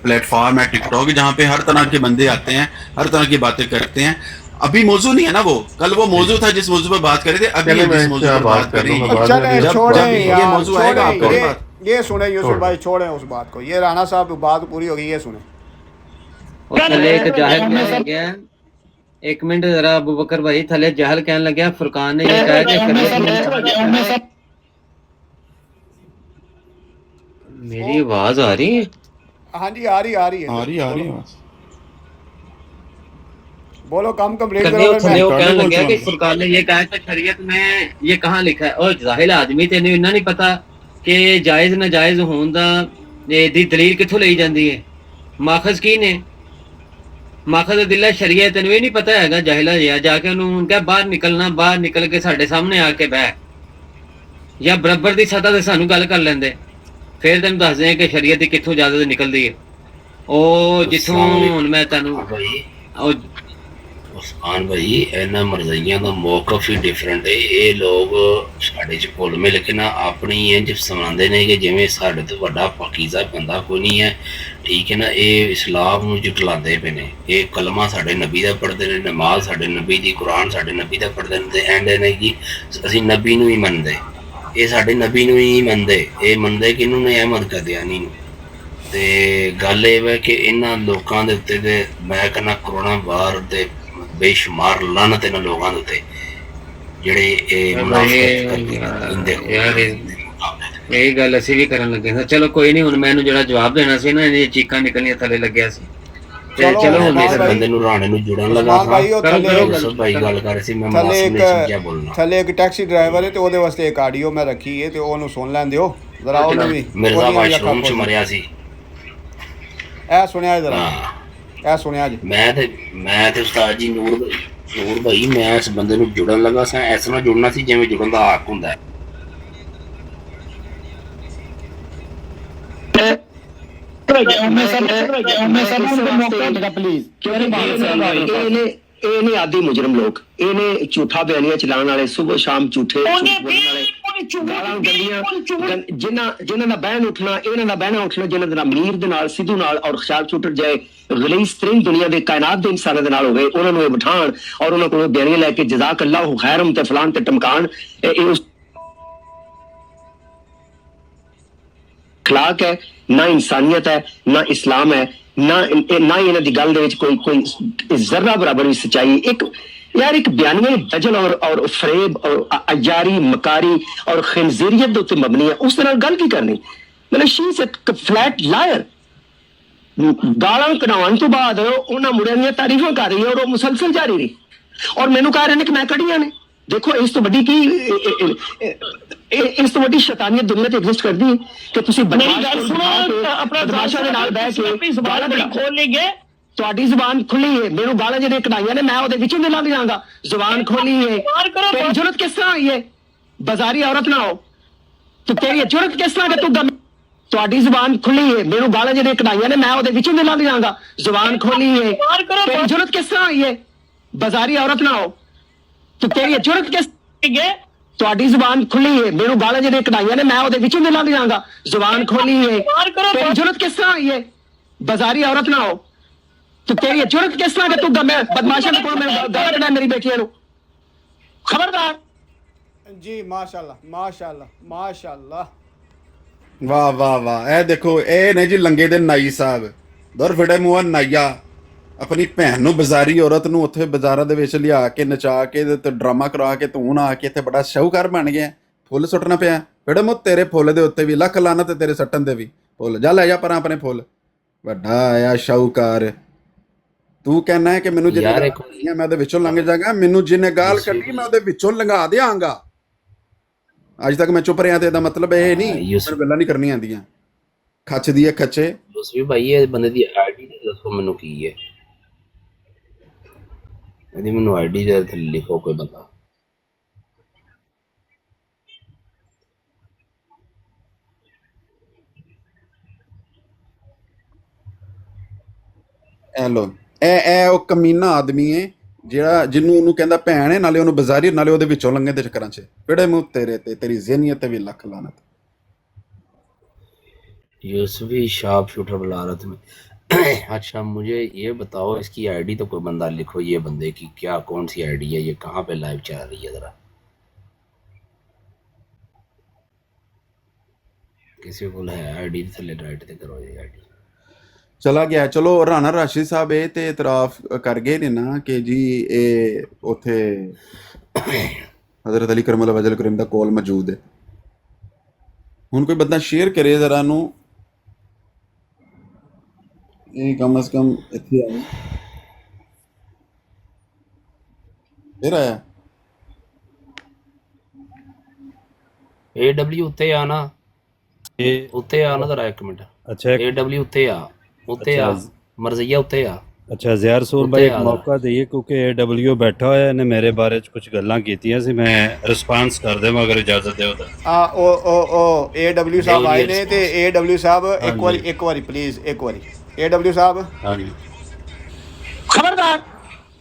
پلیٹ فارم ہے ٹک ٹاک جہاں پہ ہر طرح کے بندے آتے ہیں، ہر طرح کی باتیں کرتے ہیں۔ ابھی موضوع نہیں ہے نا، وہ کل وہ موضوع تھا جس موضوع پہ بات کر رہے تھے، ابھی جس موضوع پر بات کر رہی ہیں، یہ موضوع آئے گا آپ کا۔ یہ سنیں یوسف بھائی، چھوڑیں اس بات کو، یہ رانا صاحب بات پوری ہوگی، یہ سنیں۔ ایک منٹ ذرا ابو بکر بھائی، تھلے جہل کہنے لگیا فرقان نے یہ کہا کہ میری آواز آ رہی ہے؟ ہاں جی آ رہی ہے بولو، کم کمپلیٹ کرو۔ کہنے لگا کہ فرقان نے یہ کہا کہ شریعت میں یہ کہاں لکھا ہے؟ اور ظاہر آدمی تینوں انہاں نہیں پتا کہ جائز ناجائز ہون دا دی دلیل کتھوں لئی جاندی ہے، ماخذ کی نے، ماخذ ادلہ شریعت تینوں یہ نہیں پتا ہے گا، جاہلہ جا کے انہوں کہا باہر نکلنا، باہر نکل کے ساڈے سامنے آ کے بہ یا برابر دی سطح تے سانوں گل کر لیندے، پھر تینوں دس دیں کہ شریعت دی کتھوں اجازت نکلدی ہے۔ او جتھوں ہن میں تینوں عثمان بھائی اینا مرضیاں دا موقف ہی ڈیفرنٹ ہے۔ یہ لوگ ساڑھے چ کل مل کے نا اپنی انج سمجھتے ہیں کہ جویں ساڑھے تو بڑا پاکیزہ بندہ کوئی نہیں ہے، ٹھیک ہے نا۔ یہ اسلام نو جٹلاندے پے نے، یہ کلمہ ساڑھے نبی دا پڑھتے ہیں، نماز ساڑھے نبی دی، قرآن ساڑھے نبی دا پڑھتے ہیں، تے اینڈ نے کہ اسی نبی نو ہی مندے، یہ ساڑھے نبی نو ہی مندے، یہ مندے کہ انہوں نے احمد قادیانی نو۔ تے گل یہ ہے کہ انہاں لوکاں دے اُتے تے میں کہنا کروڑاں بار تے بے شمار لعنت انہاں لوگاں دے اُتے جڑے منافقت کر کے یہی گل اسی بھی کرن لگے تھا۔ چلو کوئی نہیں، ہن میں انہوں جڑا جواب دینا سی نا، یہ چیکاں نکلنیاں تھلے لگیا سی۔ چلو ہن اس بندے نو رانے نو جڑن لگا تھا، یوسف بھائی گل کر رہے سی، میں معصوم نہیں کیا بولنا۔ تھلے ایک ٹیکسی ڈرائیور ہے تے اودے واسطے ایک آڈیو میں رکھی ہے تے اونوں سن لین دیو ذرا، اونوں بھی مرزا واش روم چ مریا سی۔ ਇਹ ਸੁਣਿਆ ਜਰਾ, ਇਹ ਸੁਣਿਆ ਜੀ। ਮੈਂ ਤੇ ਉਸਤਾਦ ਜੀ ਨੂਰ ਭਾਈ, ਮੈਂ ਇਸ ਬੰਦੇ ਨੂੰ ਜੁੜਨ ਲੱਗਾ ਸਾਂ, ਇਸ ਨਾਲ ਜੁੜਨਾ ਸੀ ਜਿਵੇਂ ਜੁੜਨ ਦਾ ਹੱਕ ਹੁੰਦਾ ਹੈ। ਇਹ ਨੇ ਆਦੀ ਮੁਜਰਮ ਲੋਕ, ਇਹ ਨੇ ਝੂਠਾ ਬਿਆਨੀਆਂ ਚਲਾਉਣ ਵਾਲੇ, ਸੁਬਹ ਸ਼ਾਮ ਝੂਠੇ ਗਾਲਾਂ ਗੰਦੀਆਂ, ਜਿਨ੍ਹਾਂ ਦਾ ਬਹਿਣ ਉੱਠਣਾ, ਇਹਨਾਂ ਦਾ ਬਹਿਣਾ ਉੱਠਣਾ, ਜਿਨ੍ਹਾਂ ਦਾ ਮਨੀਰ ਦੇ ਨਾਲ, ਸਿੱਧੂ ਨਾਲ ਔਰ ਖਿਆਲ ਛੁੱਟ ਜਾਏ, ਗਲੀਸ ਤਰੀਨ ਦੁਨੀਆ ਦੇ ਕਾਇਨਾਤ ਦੇ ਇਨਸਾਨਾਂ ਦੇ ਨਾਲ ਹੋਵੇ, ਉਹਨਾਂ ਨੂੰ ਇਹ ਬਿਠਾਣ ਔਰ ਉਹਨਾਂ ਕੋਲੋਂ ਬਿਆਨੀਆਂ ਲੈ ਕੇ ਜਜ਼ਾਕ ਅੱਲਾਹੁ ਖੈਰਮ ਤੇ ਫਲਾਨ ਤੇ ਟਮਕਾਣ, ਇਹ ਉਸ ਅਖਲਾਕ ਹੈ, ਨਾ ਇਨਸਾਨੀਅਤ ਹੈ, ਨਾ ਇਸਲਾਮ ਹੈ, ਨਾ ਹੀ ਇਹਨਾਂ ਦੀ ਗੱਲ ਦੇ ਵਿੱਚ ਕੋਈ ਜ਼ਰਾ ਬਰਾਬਰ ਵੀ ਸੱਚਾਈ। ਇੱਕ यार एक बयानिया दजल और फरेब और अजारी मकारी और खिंजीरियत उत्ते मबनी है, उस तरह गल की करनी। मतलब she is a flat liar. गालां कढाउण तो बाद उन्हां मुंडियां दी तारीफां कर रही है और वो मुसलसल जारी रही और मैनू कह रहे ने कि मैं कढ़ियां ने। देखो इस तो वड्डी की इस तो वड्डी शैतानियत दुनिया ते एग्जिस्ट करदी है कि तुसीं बदमाशां दे नाल बैठ के गालां खोल ली गए। ਤੁਹਾਡੀ ਜ਼ੁਬਾਨ ਖੁੱਲੀ ਹੈ, ਮੈਨੂੰ ਗਾਲਾਂ ਜਿਹੜੀਆਂ ਕਢਾਈਆਂ ਨੇ ਮੈਂ ਉਹਦੇ ਵਿੱਚੋਂ ਦੇ ਲੰਘ ਜਾਵਾਂਗਾ। ਜ਼ੁਬਾਨ ਖੋਲੀ ਹੈ, ਤੇਰੀ ਜੁਰਤ ਕਿਸ ਤਰ੍ਹਾਂ ਹੋਈ ਹੈ? ਬਾਜ਼ਾਰੀ ਔਰਤ ਨਾ ਹੋ ਤੇ ਤੇਰੀ ਜੁਰਤ ਕਿਸ ਤਰ੍ਹਾਂ ਕਿ ਤੂੰ ਤੁਹਾਡੀ ਜ਼ੁਬਾਨ ਖੁੱਲੀ ਹੈ, ਮੈਨੂੰ ਗਾਲਾਂ ਜਿਹੜੀਆਂ ਕਢਾਈਆਂ ਨੇ ਮੈਂ ਉਹਦੇ ਵਿੱਚੋਂ ਦੇ ਲੰਘ ਜਾਵਾਂਗਾ। ਜ਼ੁਬਾਨ ਖੋਲੀ ਹੈ, ਤੇਰੀ ਜੁਰਤ ਕਿਸ ਤਰ੍ਹਾਂ ਹੋਈ ਹੈ? ਬਾਜ਼ਾਰੀ ਔਰਤ ਨਾ ਹੋ ਤੇ ਤੇਰੀ ਜੁਰਤ ਕਿਸ ਤੁਹਾਡੀ ਜ਼ੁਬਾਨ ਖੁੱਲੀ ਹੈ, ਮੈਨੂੰ ਗਾਲਾਂ ਜਿਹੜੀਆਂ ਕਢਾਈਆਂ ਨੇ ਮੈਂ ਉਹਦੇ ਵਿੱਚੋਂ ਦੇ ਲੰਘ ਜਾਵਾਂਗਾ। ਜ਼ੁਬਾਨ ਖੋਲੀ ਹੈ, ਤੇਰੀ ਜੁਰਤ ਕਿਸ ਤਰ੍ਹਾਂ ਹੋਈ ਹੈ? ਬਾਜ਼ਾਰੀ ਔਰਤ ਨਾ ਹੋ तो तेरी जरूरत किस तरह तू बदमाशा गाला मेरी बेटियां नु खबरदार जी। माशाअल्लाह माशाअल्लाह माशाअल्लाह, वाह वाह वाह। ਇਹ ਦੇਖੋ, ਇਹ ਨੇ ਜੀ ਲੰਗੇ ਦੇ ਨਾਈ ਸਾਹਿਬ, ਦੁਰ ਫੜੇ ਮੂੰਹ ਨਾਈਆ, ਆਪਣੀ ਭੈਣ ਨੂੰ ਬਾਜ਼ਾਰੀ ਔਰਤ ਨੂੰ ਉੱਥੇ ਬਾਜ਼ਾਰਾਂ ਦੇ ਵਿੱਚ ਲਿਆ ਕੇ ਨਚਾ ਕੇ ਤੇ ਡਰਾਮਾ ਕਰਾ ਕੇ ਤੂੰ ਨਾ ਆ ਕੇ ਇੱਥੇ ਬੜਾ ਸ਼ਾਹੂਕਾਰ ਬਣ ਗਿਆ। ਫੁੱਲ ਸੁੱਟਣਾ ਪਿਆ ਫੜੇ ਮੂੰਹ, ਤੇਰੇ ਫੁੱਲ ਦੇ ਉੱਤੇ ਵੀ ਲੱਖ ਲਾਣਾ ਤੇ ਤੇਰੇ ਸੱਟਣ ਦੇ ਵੀ ਫੁੱਲ। ਜਾ ਲੈ ਜਾ ਪਰਾਂ ਆਪਣੇ ਫੁੱਲ, ਵੱਡਾ ਆਇਆ ਸ਼ਾਹੂਕਾਰ। ਤੂੰ ਕਹਿਣਾ ਹੈ ਕਿ ਮੈਨੂੰ ਜਿਹਨੇ ਮੈਂ ਉਹਦੇ ਵਿੱਚੋਂ ਲੰਘ ਜਾਗਾ, ਮੈਨੂੰ ਜਿਹਨੇ ਗਾਲ ਕੱਢੀ ਮੈਂ ਉਹਦੇ ਵਿੱਚੋਂ ਲੰਘਾ ਦਿਆਂਗਾ। ਅੱਜ ਤੱਕ ਮੈਂ ਚੁੱਪ ਰਿਹਾ ਤੇ ਇਹਦਾ ਮਤਲਬ ਇਹ ਨਹੀਂ ਮੈਨੂੰ ਗੱਲਾਂ ਨਹੀਂ ਕਰਨੀਆਂ ਆਉਂਦੀਆਂ। ਖੱਚ ਦੀ ਹੈ ਖੱਚੇ। ਯੂਸਫੀ ਭਾਈ ਇਹ ਬੰਦੇ ਦੀ ਆਈਡੀ ਦੱਸੋ ਮੈਨੂੰ ਕੀ ਹੈ? ਇਹਦੀ ਮੈਨੂੰ ਆਈਡੀ ਦੇ ਥੱਲੇ ਲਿਖੋ ਕੋਈ ਬੰਦਾ। ਲੋ ਇਹ ਉਹ ਕਮੀਨਾ ਆਦਮੀ ਹੈ ਜਿਹੜਾ ਜਿਹਨੂੰ ਉਹਨੂੰ ਕਹਿੰਦਾ ਭੈਣ ਹੈ, ਨਾਲੇ ਉਹਨੂੰ ਬਾਜ਼ਾਰੀ, ਨਾਲੇ ਉਹਦੇ ਵਿੱਚੋਂ ਲੰਘੇ ਦੇ ਚੱਕਰਾਂ 'ਚ ਕਿਹੜੇ ਮੂੰਹ ਤੇਰੇ ਤੇ ਤੇਰੀ ਜ਼ਿਹਨੀਅਤ ਤੇ ਵੀ ਲੱਖ ਲਾਨਤ। यूसुफी शार्प शूटर बुला रहा तुम्हें। अच्छा मुझे ये बताओ, इसकी आईडी तो कोई बंदा लिखो, ये बंदे की क्या कौन सी आईडी है, ये कहाँ पे लाइव चल रही है? ज़रा किसी को है आईडी थले राइट ते करो ये आईडी। ਚਲਾ ਗਿਆ। ਚਲੋ ਰਾਣਾ ਰਾਸ਼ਿਦ ਸਾਹਿਬ ਇਹ ਤੇ ਇਤਰਾਫ ਕਰ ਗਏ ਨੇ ਨਾ ਕਿ ਜੀ ਇਹ ਉੱਥੇ ਹਜ਼ਰਤ ਅਲੀ ਕਰਮ ਵਜਲ ਕਰੀਮ ਦਾ ਕੋਲ ਮੌਜੂਦ ਹੈ। ਹੁਣ ਕੋਈ ਬੰਦਾ ਸ਼ੇਅਰ ਕਰੇ ਜ਼ਰਾ ਨੂੰ, ਇਹ ਕਮ ਅਜ਼ ਕਮ ਇੱਥੇ ਆਏ ਫਿਰ ਆਇਆ AW ਉੱਤੇ ਆ ਨਾ, ਉੱਤੇ ਆ ਨਾ ਜ਼ਰਾ ਇੱਕ ਮਿੰਟ। ਅੱਛਾ AW ਉੱਤੇ ਆ, ਉੱਤੇ ਆ ਮਰਜ਼ਈਆ ਉੱਤੇ ਆ। ਅੱਛਾ ਜ਼ਹਿਰ ਸੂਰ ਭਾਈ ਇੱਕ ਮੌਕਾ ਦਈਏ ਕਿਉਂਕਿ AW ਬੈਠਾ ਹੋਇਆ ਇਹਨੇ ਮੇਰੇ ਬਾਰੇ 'ਚ ਕੁਝ ਗੱਲਾਂ ਕੀਤੀਆਂ ਸੀ, ਮੈਂ ਰਿਸਪਾਂਸ ਕਰ ਦੇਵਾਂ ਅਗਰ ਇਜਾਜ਼ਤ ਦਿਓ ਤਾਂ। ਉਹ AW ਸਾਹਿਬ ਆਏ ਨੇ ਤੇ AW ਸਾਹਿਬ ਇੱਕ ਵਾਰੀ ਪਲੀਜ਼ ਇੱਕ ਵਾਰੀ AW ਸਾਹਿਬ। ਹਾਂਜੀ खबरदार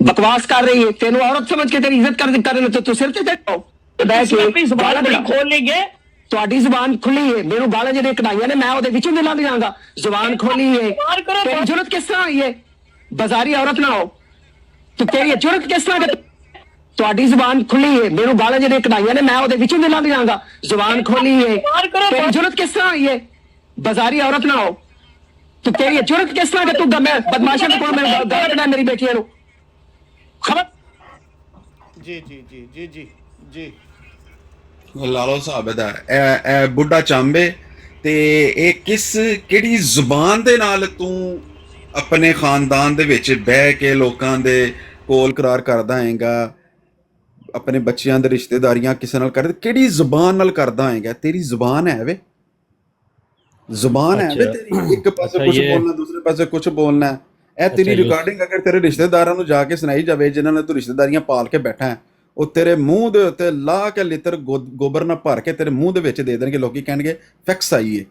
बकवास कर रही है, तेनू औरत समझ के तेरी इज्जत कर तो तू सिर ते बैठ के गालां खोल लेंगे। ਤੁਹਾਡੀ ਜ਼ੁਬਾਨ ਖੁੱਲੀ ਹੈ, ਮੈਨੂੰ ਗਾਲਾਂ ਜਿਹੜੀਆਂ ਕਢਾਈਆਂ ਨੇ ਮੈਂ ਉਹਦੇ ਵਿੱਚੋਂ ਦੇ ਲੰਘ ਜਾਵਾਂਗਾ। ਜ਼ੁਬਾਨ ਖੋਲੀ ਹੈ, ਤੇਰੀ ਜੁਰਤ ਕਿਸ ਤਰ੍ਹਾਂ ਹੋਈ ਹੈ? ਬਾਜ਼ਾਰੀ ਔਰਤ ਨਾ ਹੋ ਤੇ ਤੇਰੀ ਜੁਰਤ ਕਿਸ ਤਰ੍ਹਾਂ? ਤੁਹਾਡੀ ਜ਼ੁਬਾਨ ਖੁੱਲੀ ਹੈ, ਮੈਨੂੰ ਗਾਲਾਂ ਜਿਹੜੀਆਂ ਕਢਾਈਆਂ ਨੇ ਮੈਂ ਉਹਦੇ ਵਿੱਚੋਂ ਦੇ ਲੰਘ ਜਾਵਾਂਗਾ। ਜ਼ੁਬਾਨ ਖੋਲੀ ਹੈ, ਤੇਰੀ ਜੁਰਤ ਕਿਸ ਤਰ੍ਹਾਂ ਹੋਈ ਹੈ? ਬਾਜ਼ਾਰੀ ਔਰਤ ਨਾ ਹੋ ਤੇ ਤੇਰੀ ਜੁਰਤ ਕਿਸ ਤਰ੍ਹਾਂ ਕਿ ਤੂੰ ਬਦਮਾਸ਼ਾਂ ਦੇ ਕੋਲ ਮੈਂ ਗਾਲਾਂ ਕੱਢਾਂ ਮੇਰੀ ਬੇਟੀਆਂ ਨੂੰ ਖਬਰ। ਜੀ ਜੀ ਜੀ ਜੀ ਜੀ ਜੀ ਲਾਲੋ ਸਾਹਿਬ ਦਾ ਇਹ ਬੁੱਢਾ ਚਾਂਬੇ ਤੇ ਇਹ ਕਿਹੜੀ ਜ਼ੁਬਾਨ ਦੇ ਨਾਲ ਤੂੰ ਆਪਣੇ ਖਾਨਦਾਨ ਦੇ ਵਿੱਚ ਬਹਿ ਕੇ ਲੋਕਾਂ ਦੇ ਕੋਲ ਕਰਾਰ ਕਰਦਾ ਹੈਗਾ, ਆਪਣੇ ਬੱਚਿਆਂ ਦੇ ਰਿਸ਼ਤੇਦਾਰੀਆਂ ਕਿਸੇ ਨਾਲ ਕਰਦੇ, ਕਿਹੜੀ ਜ਼ੁਬਾਨ ਨਾਲ ਕਰਦਾ ਹੈਗਾ? ਤੇਰੀ ਜ਼ੁਬਾਨ ਹੈ ਵੇ, ਜ਼ੁਬਾਨ ਹੈ ਨਾ ਅੱਛਾ ਤੇਰੀ, ਇੱਕ ਪਾਸੇ ਅੱਛਾ ਕੁਝ ਇਹ ਬੋਲਣਾ, ਦੂਸਰੇ ਪਾਸੇ ਕੁਝ ਬੋਲਣਾ ਹੈ। ਇਹ ਅੱਛਾ ਤੇਰੀ ये ਰਿਕਾਰਡਿੰਗ ਅਗਰ ਤੇਰੇ ਰਿਸ਼ਤੇਦਾਰਾਂ ਨੂੰ ਜਾ ਕੇ ਸੁਣਾਈ ਜਾਵੇ, ਜਿਨ੍ਹਾਂ ਨੇ ਤੂੰ ਰਿਸ਼ਤੇਦਾਰੀਆਂ ਪਾਲ ਕੇ ਬੈਠਾ ਹੈ, ਉਹ ਤੇਰੇ ਮੂੰਹ ਦੇ ਉੱਤੇ ਲਾ ਕੇ ਲਿੱਤਰ ਗੋਬਰ ਨਾਲ ਭਰ ਕੇ ਤੇਰੇ ਮੂੰਹ ਦੇ ਵਿੱਚ ਦੇ ਦੇਣਗੇ। ਲੋਕੀ ਕਹਿਣਗੇ ਫਿਕਸ ਆਈ ਏ।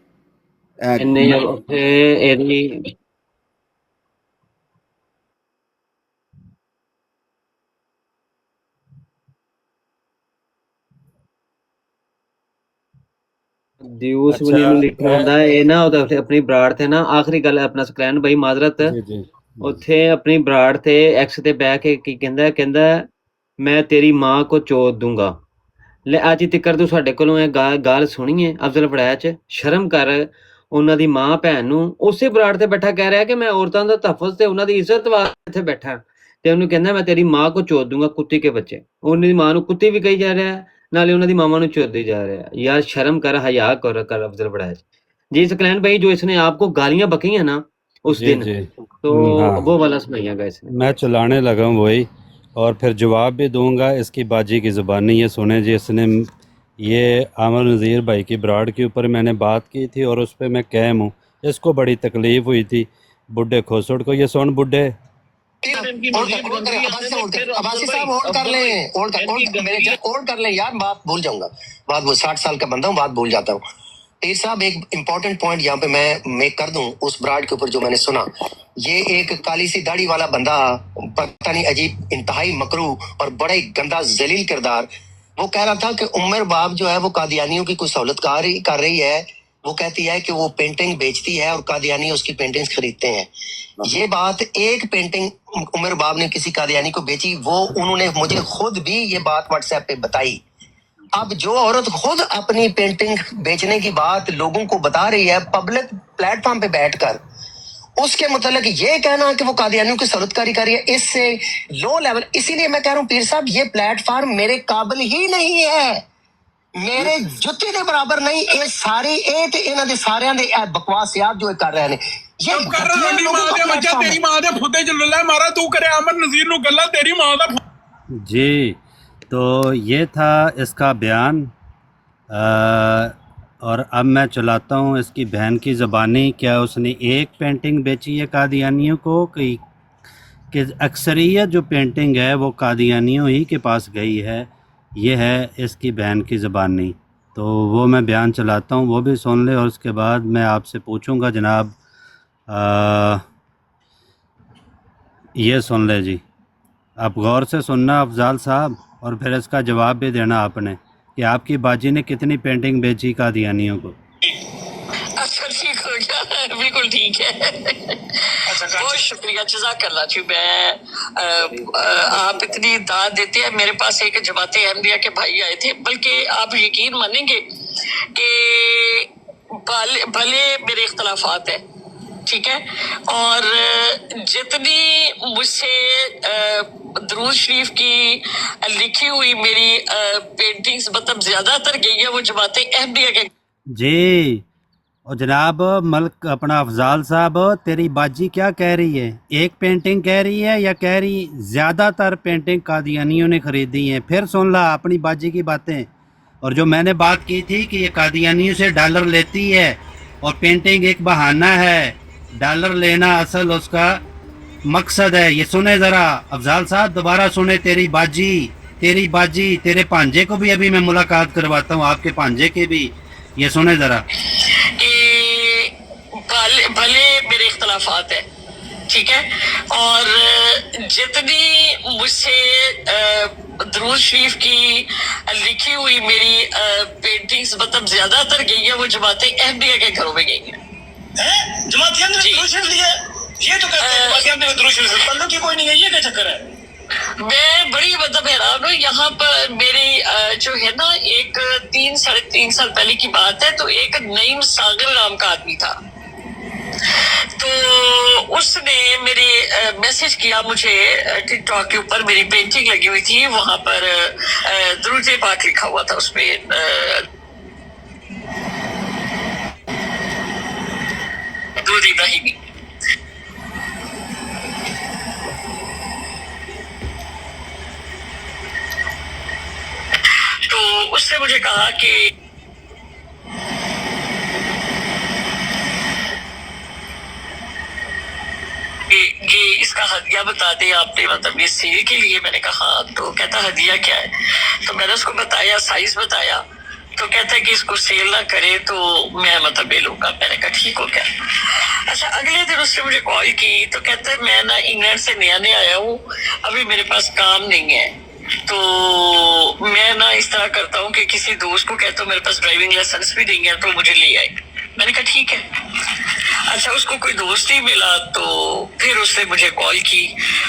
ਇੰਨੇ ਉੱਥੇ ਇਹਦੀ ਦਿਊਸ ਬਣੀ ਨੂੰ ਲਿਖਿਆ अच्छा ਹੁੰਦਾ ਇਹ ਨਾ, ਉਹਦਾ ਆਪਣੀ ਬਰਾੜ ਤੇ ਨਾ ਆਖਰੀ ਗੱਲ ਆਪਣਾ ਸਕਲੈਨ ਬਾਈ ਮਾਜ਼ਰਤ, जी जी ਉੱਥੇ ਆਪਣੀ ਬਰਾੜ ਤੇ ਐਕਸ ਤੇ ਬਹਿ ਕੇ ਕੀ ਕਹਿੰਦਾ ਮੈਂ ਤੇਰੀ ਮਾਂ ਕੋ ਚੋਦ ਦੂੰਗਾ। ਲੈ ਅੱਜ ਤੱਕਰ ਤੂੰ ਸਾਡੇ ਕੋਲੋਂ ਇਹ ਗੱਲ ਸੁਣੀ ਹੈ ਅਫਜ਼ਲ ਫੜਾਇਆ ਚ? ਸ਼ਰਮ ਕਰ। ਉਹਨਾਂ ਦੀ ਮਾਂ ਭੈਣ ਨੂੰ ਉਸੇ ਬਰਾੜ ਤੇ ਬੈਠਾ ਕਹਿ ਰਿਹਾ ਕਿ ਮੈਂ ਔਰਤਾਂ ਦਾ ਤਹਫੁਜ਼ ਤੇ ਉਹਨਾਂ ਦੀ ਇੱਜ਼ਤ ਵਾਸਤੇ ਇੱਥੇ ਬੈਠਾ, ਤੇ ਉਹਨੂੰ ਕਹਿੰਦਾ ਮੈਂ ਤੇਰੀ ਮਾਂ ਕੋ ਚੋਦ ਦੂੰਗਾ ਕੁੱਤੀ ਕੇ ਬੱਚੇ। ਉਹਨਾਂ ਦੀ ਮਾਂ ਨੂੰ ਕੁੱਤੀ ਵੀ ਕਹੀ ਜਾ ਰਿਹਾ ਹੈ, ਨਾਲੇ ਉਹਨਾਂ ਦੀ ਮਾਮਾ ਨੂੰ ਚੋਦੀ ਜਾ ਰਿਹਾ है। यार शर्म कर, हया कर अफजल बड़ाज जी। सकलैन भाई जो इसने आपको गालियां बकी है ना उस जी दिन, जी तो हाँ वो वाला सुनाइएगा इसने। मैं चलाने लगा हूँ वही, और फिर जवाब भी दूंगा। इसकी बाजी की ज़ुबानी ये सुने जी। इसने ये आमर नज़ीर भाई की ब्राड के ऊपर मैंने बात की थी और उस पर मैं कैम हूँ। इसको बड़ी तकलीफ़ हुई थी बुढ़े खोसड़ को। ये सुन बुढ़े, अब्बासी साहब होल्ड कर लें, होल्ड कर लें यार, बात भूल जाऊंगा। बात भूल, 60 साल का बंदा हूँ, बात भूल जाता हूँ। पीर साहब एक इम्पोर्टेंट पॉइंट यहाँ पे मैं मेक कर दूं उस ब्राड के ऊपर जो मैंने सुना। ये एक काली सी दाढ़ी वाला बंदा, पता नहीं अजीब इंतहाई मकरू और बड़ा ही गंदा जलील किरदार, वो कह रहा था कि उमर बाब जो है वो कादियानियों की कोई सहूलत कर रही है। वो कहती है कि वो पेंटिंग बेचती है और कादियानी उसकी पेंटिंग्स खरीदते हैं। ये बात, एक पेंटिंग उमर बाब ने किसी कादियानी को बेची, वो उन्होंने मुझे खुद भी ये बात व्हाट्सएप पे बताई। अब जो औरत खुद अपनी पेंटिंग बेचने की बात लोगों को बता रही है पब्लिक प्लेटफॉर्म पे बैठकर, उसके मतलब ये कहना कि वो कादियानियों की सहूलतकारी कर रही है, इससे लो लेवल। इसीलिए मैं कह रहा हूँ पीर साहब, ये प्लेटफॉर्म मेरे काबिल ही नहीं है, मेरे जुत्ते के बराबर नहीं। ये सारी इन्हां दे सारियां दे बकवासियात जो कर रहे हैं, ये कर रहा है मां दे बच्चा, तेरी मां दे फुदे च लल्ला मारा तू करे अमर नज़ीर नु गल्ला, तेरी मां दा जी। तो ये था इसका बयान, और अब मैं चलाता हूँ इसकी बहन की ज़बानी। क्या उसने एक पेंटिंग बेची है कादियानियों को, कि अक्सरियत जो पेंटिंग है वो कादियानियों ही के पास गई है? ये है इसकी बहन की ज़बानी। तो वो मैं बयान चलाता हूँ, वो भी सुन ले, और उसके बाद मैं आपसे पूछूँगा जनाब, ये सुन ले जी, आप गौर से सुनना अफजाल साहब, और फिर इसका जवाब भी देना आपने कि आपकी बाजी ने कितनी पेंटिंग बेची कादियानियों को। अच्छा ठीक हो गया, बिल्कुल ठीक है। बहुत शुक्रिया, जज़ाकल्लाह जी। मैं आप इतनी दाद देते हैं। मेरे पास एक जमाते अहमदिया के भाई आए थे, बल्कि आप यकीन मानेंगे कि भले मेरे इख्तलाफात हैं, ठीक है, और जितनी मुझसे दरूद शरीफ की लिखी हुई मेरी पेंटिंग्स मतलब ज्यादातर गई है वो जमाते अहमदिया के। जी, और जनाब मलक अपना अफजाल साहब, तेरी बाजी क्या कह रही है? एक पेंटिंग कह रही है या कह रही ज़्यादातर पेंटिंग कादियानियों ने ख़रीदी हैं? फिर सुन ला अपनी बाजी की बातें। और जो मैंने बात की थी कि ये कादियानियों से डॉलर लेती है और पेंटिंग एक बहाना है, डॉलर लेना असल उसका मकसद है। ये सुने ज़रा अफजाल साहब, दोबारा सुने तेरी बाजी। तेरे भांजे को भी अभी मैं मुलाकात करवाता हूँ, आपके भांजे के भी। ये सुने ज़रा। भले मेरे इख्तलाफात हैं, ठीक है, और जितनी मुझसे दरूद शरीफ की लिखी हुई मेरी पेंटिंग्स मतलब ज्यादातर गई है वो जमाते अहमदिया के घरों में गई है। जमात ये तो कहते कोई नहीं है, ये क्या चक्कर है? मैं बड़ी मतलब हैरान हूँ। यहाँ पर मेरी जो है ना, एक 3-3.5 साल पहले की बात है, तो एक नईम सागर नाम का आदमी था, तो उसने मेरे मैसेज किया मुझे टिकटॉक के ऊपर। मेरी पेंटिंग लगी हुई थी, वहां पर दुरूद पाक लिखा हुआ था उसमें, दुरूद इब्राहिमी। तो उसने मुझे कहा कि आपका हदिया बता दें, आपने मतलब ये सेल के लिए। मैंने कहा हाँ। तो कहता हदिया क्या है? तो मैंने उसको बताया, साइज बताया। तो कहता है कि इसको सेल ना करे तो मैं मतलब ले लूंगा। मैंने कहा ठीक हो गया। अच्छा, अगले दिन उसने मुझे कॉल की तो कहता है मैं ना इंग्लैंड से नया नया आया हूँ, अभी मेरे पास काम नहीं है, तो मैं ना इस तरह करता हूँ कि किसी दोस्त को कहता हूँ मेरे पास ड्राइविंग लाइसेंस भी नहीं है तो मुझे ले आए। मैंने कहा ठीक है। अच्छा, उसको कोई दोस्त ही मिला तो फिर उसने मुझे कॉल की।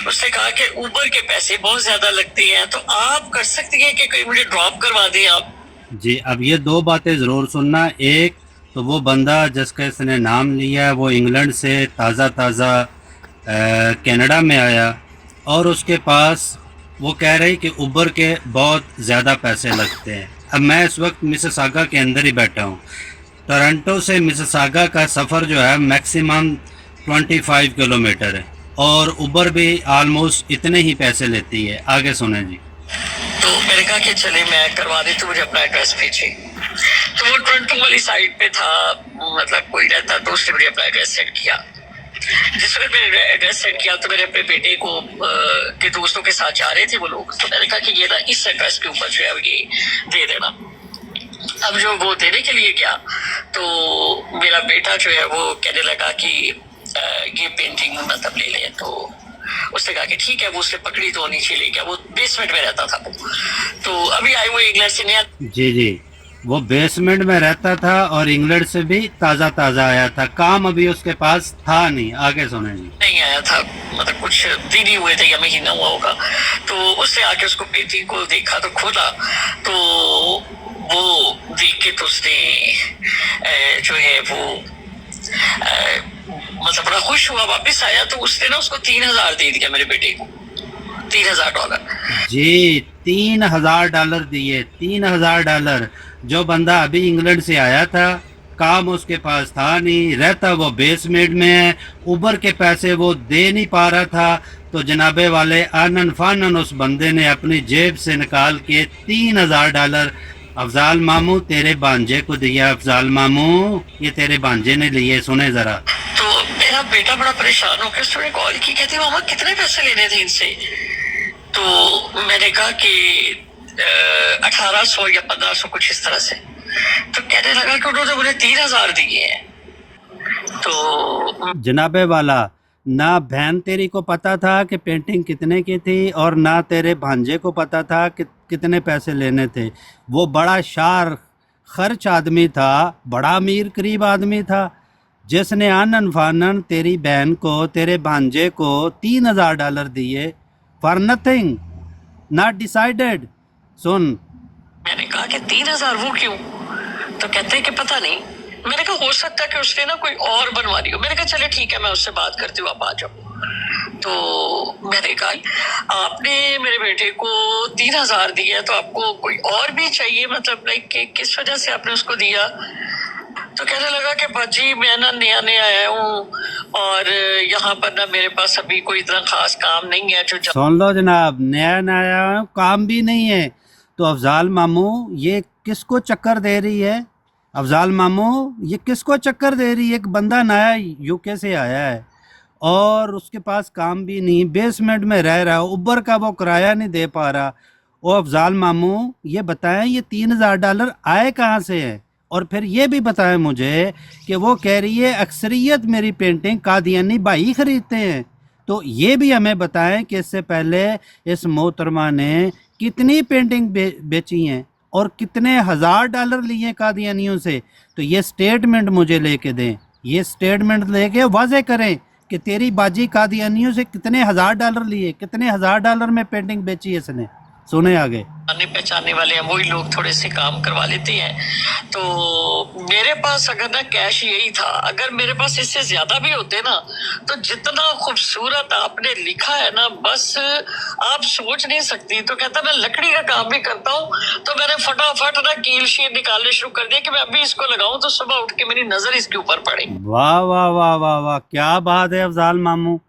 उसने कहा कि उबर के पैसे बहुत ज्यादा लगते हैं, तो आप कर सकती हैं कि कोई मुझे ड्रॉप करवा दें आप। जी, अब ये दो बातें ज़रूर सुनना। एक तो वो बंदा जिसका इसने नाम लिया है वो इंग्लैंड से ताज़ा कनाडा में आया और उसके पास वो कह रही कि उबर के बहुत ज़्यादा पैसे लगते हैं। अब मैं इस वक्त मिसिसागा के अंदर ही बैठा हूँ। टोरंटो से मिसिसागा का सफ़र जो है मैक्सिमम 25 किलोमीटर है और उबर भी आलमोस्ट इतने ही पैसे लेती है। आगे सुने जी। तो मैंने कहा कि चले मैं करवा दी, तो मुझे अपना एड्रेस भेजे। तो वो टोरंटो वाली साइड पे था, मतलब कोई रहता, तो उसने मुझे अपना एड्रेस सेंड किया। जिस वक्त मैंने एड्रेस सेंड किया तो मेरे अपने बेटे को के दोस्तों के साथ जा रहे थे वो लोग। तो मैंने कहा कि ये ना इस एड्रेस के ऊपर जो है ये दे देना। अब जो वो देने के लिए गया तो मेरा बेटा जो है वो कहने लगा कि ये पेंटिंग मतलब ले ले। तो उसने कहा कि ठीक है। वो उसने पकड़ी तो नीचे ले गया। वो बेसमेंट में रहता था वो। तो अभी आए हुए इंग्लैंड से नया। जी, वो बेसमेंट में रहता था और इंग्लैंड से भी ताज़ा आया था। काम अभी उसके पास था नहीं। आगे सुने जी। नहीं आया था, मतलब कुछ दिन ही हुए थे या महीना हुआ होगा। तो उसने आके उसको पेंटिंग को देखा तो खोला, तो वो देख के तो उसने जो है वो मतलब बड़ा खुश हुआ। वापस आया तो उसने ना उसको 3000 दे दिया मेरे बेटे को, $3000। जी, $3000 दिए। $3000। जो बंदा अभी इंग्लैंड से आया था, काम उसके पास था नहीं, रहता वो बेसमेंट में है, उबर के पैसे वो दे नहीं पा रहा था, तो जनाबे वाले आनन फानन उस बंदे ने अपनी जेब से निकाल के $3000 अफजाल मामू तेरे भांजे को दिया। अफजाल मामू ये तेरे भांजे ने लिए, सुने जरा। तो मेरा बेटा बड़ा परेशान होकर उसने कॉल की, कहती मामा कितने पैसे लेने थे इनसे? तो मैंने कहा कि 1800 या 1500 कुछ इस तरह से। तो कहने लगा कि उन्होंने मुझे 3000 दिए हैं। तो जनाबे वाला, ना बहन तेरी को पता था कि पेंटिंग कितने की थी और ना तेरे भांजे को पता था कि कितने पैसे लेने थे। वो बड़ा शार खर्च आदमी था, बड़ा अमीर करीब आदमी था, जिसने आनन फानन तेरी बहन को, तेरे भांजे को $3000 दिए फॉर नथिंग, नॉट डिसाइडेड। सुन, मैंने कहा कि 3000 वो क्यों? तो कहते हैं कि पता नहीं। मैंने कहा हो सकता है कि उसने ना कोई और बनवा दी हो। मैंने कहा चले ठीक है, मैं उससे बात करती हूँ, आप आ जाओ। तो मैंने कहा आपने मेरे बेटे को 3000 दिया, तो आपको कोई और भी चाहिए, मतलब लाइक कि किस वजह से आपने उसको दिया? तो कहने लगा कि बाजी मैं ना नया आया हूँ और यहाँ पर ना मेरे पास अभी कोई इतना खास काम नहीं है। जो सुन लो जनाब, नया काम भी नहीं है। तो अफजाल मामू ये किसको चक्कर दे रही है? अफजाल मामू ये किसको चक्कर दे रही है? एक बंदा नया यूके से आया है और उसके पास काम भी नहीं, बेसमेंट में रह रहा है, उबर का वो किराया नहीं दे पा रहा। ओ अफजाल मामू ये बताएं ये $3000 आए कहाँ से है? और फिर ये भी बताएं मुझे कि वो कह रही है अक्सरियत मेरी पेंटिंग कादियानी भाई खरीदते हैं। तो ये भी हमें बताएं कि इससे पहले इस मोहतरमा ने कितनी पेंटिंग बेची हैं और कितने $1000 लिए कादियानियों से। तो ये स्टेटमेंट मुझे लेके दें, ये स्टेटमेंट लेके वाज़े करें कि तेरी बाजी कादियानियों से कितने $1000 लिए, कितने $1000 में पेंटिंग बेची इसने। सुने आगे। पहचानने वाले हैं वही लोग थोड़े से काम करवा लेते हैं। तो मेरे पास अगर ना कैश यही था, अगर मेरे पास इससे ज्यादा भी होते ना, तो जितना खूबसूरत आपने लिखा है ना, बस आप सोच नहीं सकती। तो कहता मैं लकड़ी का काम भी करता हूँ, तो मैंने फटाफट ना कील शील निकालने शुरू कर दिया कि मैं अभी इसको लगाऊं तो सुबह उठ के मेरी नजर इसके ऊपर पड़े। वाह वाह वाह वाह वाह, क्या बात है अफजाल मामू,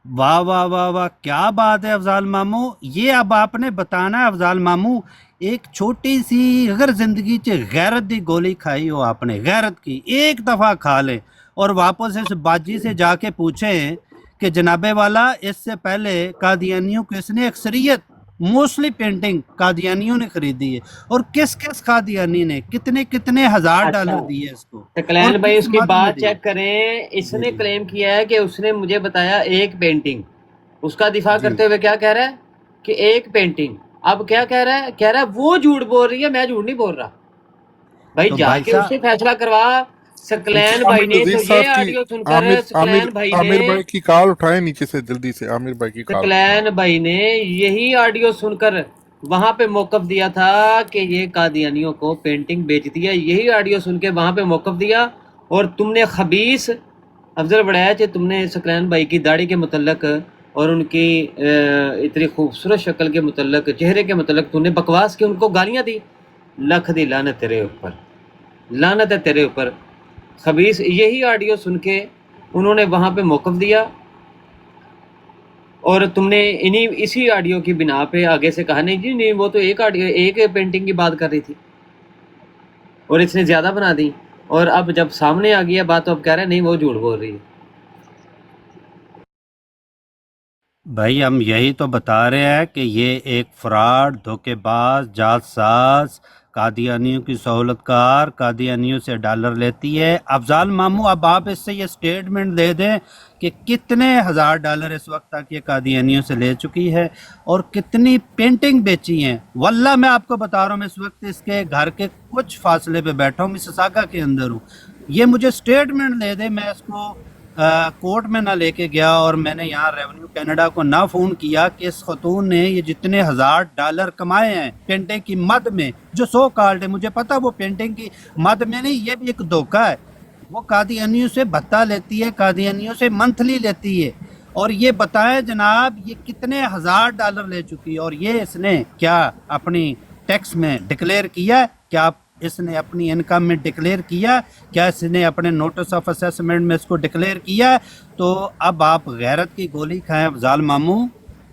वाह वाह वाह वाह, क्या बात है अफजाल मामू। ये अब आपने बताना है अफजाल मामू, एक छोटी सी अगर जिंदगी च गैरत दी गोली खाई हो आपने, गैरत की एक दफ़ा खा ले और वापस इस बाजी से जाके पूछें कि जनाबे वाला इससे पहले कादियानियों को इसने अक्सरियत मोस्टली पेंटिंग कादियानियों ने खरीदी है, और किस किस कादियानी ने कितने कितने हजार डॉलर दिए इसको। तकलैन भाई उसकी बात चेक करें, इसने क्लेम किया है कि उसने मुझे बताया एक पेंटिंग, उसका दिफा करते हुए क्या कह रहा है कि एक पेंटिंग। अब क्या कह रहा है? कह रहा है वो झूठ बोल रही है, मैं झूठ नहीं बोल रहा। भाई तो जाके भाई उससे फैसला करवा। सकलैन भाई ने तो ये ऑडियो सुनकर सकलैन भाई आमिर ने भाई की कॉल उठाए नीचे से जल्दी से, आमिर भाई की कॉल। सकलैन भाई ने यही ऑडियो सुनकर वहां पे मौकफ दिया था कि ये कादियानियों को पेंटिंग बेचती है, यही ऑडियो सुन के वहां पे मौकफ दिया। और तुमने खबीस अफजल बड़ैच, तुमने सकलैन भाई की दाढ़ी के मुतल्लक और उनकी इतनी खूबसूरत शक्ल के मुतल्लक, चेहरे के मुतल्लक तूने बकवास की, उनको गालियां दी। लख दी लानत तेरे ऊपर, लानत है तेरे ऊपर खबीस। यही ऑडियो सुन के उन्होंने वहाँ पे मौक़िफ़ दिया और तुमने इसी ऑडियो की बिना पे आगे से कहा नहीं जी नहीं वो तो एक ऑडियो एक पेंटिंग की बात कर रही थी और इसने ज़्यादा बना दी। और अब जब सामने आ गया बात तो अब कह रहे हैं नहीं वो झूठ बोल रही है। भाई हम यही तो बता रहे हैं कि ये एक फ्रॉड, धोखेबाज, जालसाज, कादियानियों की सहूलतकार, कादियानियों से डॉलर लेती है। अफजाल मामू अब आप इससे ये स्टेटमेंट दे दें कि कितने हज़ार डॉलर इस वक्त तक ये कादियानियों से ले चुकी है और कितनी पेंटिंग बेची हैं। वल्लाह मैं आपको बता रहा हूँ, मैं इस वक्त इसके घर के कुछ फासले पे बैठा हूँ, मिसिसागा के अंदर हूँ। ये मुझे स्टेटमेंट दे दे, मैं इसको कोर्ट में ना लेके गया और मैंने यहाँ रेवेन्यू कनाडा को ना फ़ोन किया कि इस खतून ने ये जितने हज़ार डॉलर कमाए हैं पेंटिंग की मद में, जो सो कार्ड है, मुझे पता वो पेंटिंग की मद में नहीं, ये भी एक धोखा है। वो कादियानियों से भत्ता लेती है, कादियानियों से मंथली लेती है। और ये बताएं जनाब ये कितने हज़ार डॉलर ले चुकी है और ये इसने क्या अपनी टैक्स में डिक्लेयर किया है? क्या इसने अपनी इनकम में डिक्लेयर किया? क्या इसने अपने नोटिस ऑफ असेसमेंट में इसको डिक्लेयर किया है? तो अब आप गैरत की गोली खाएं अफजाल मामू।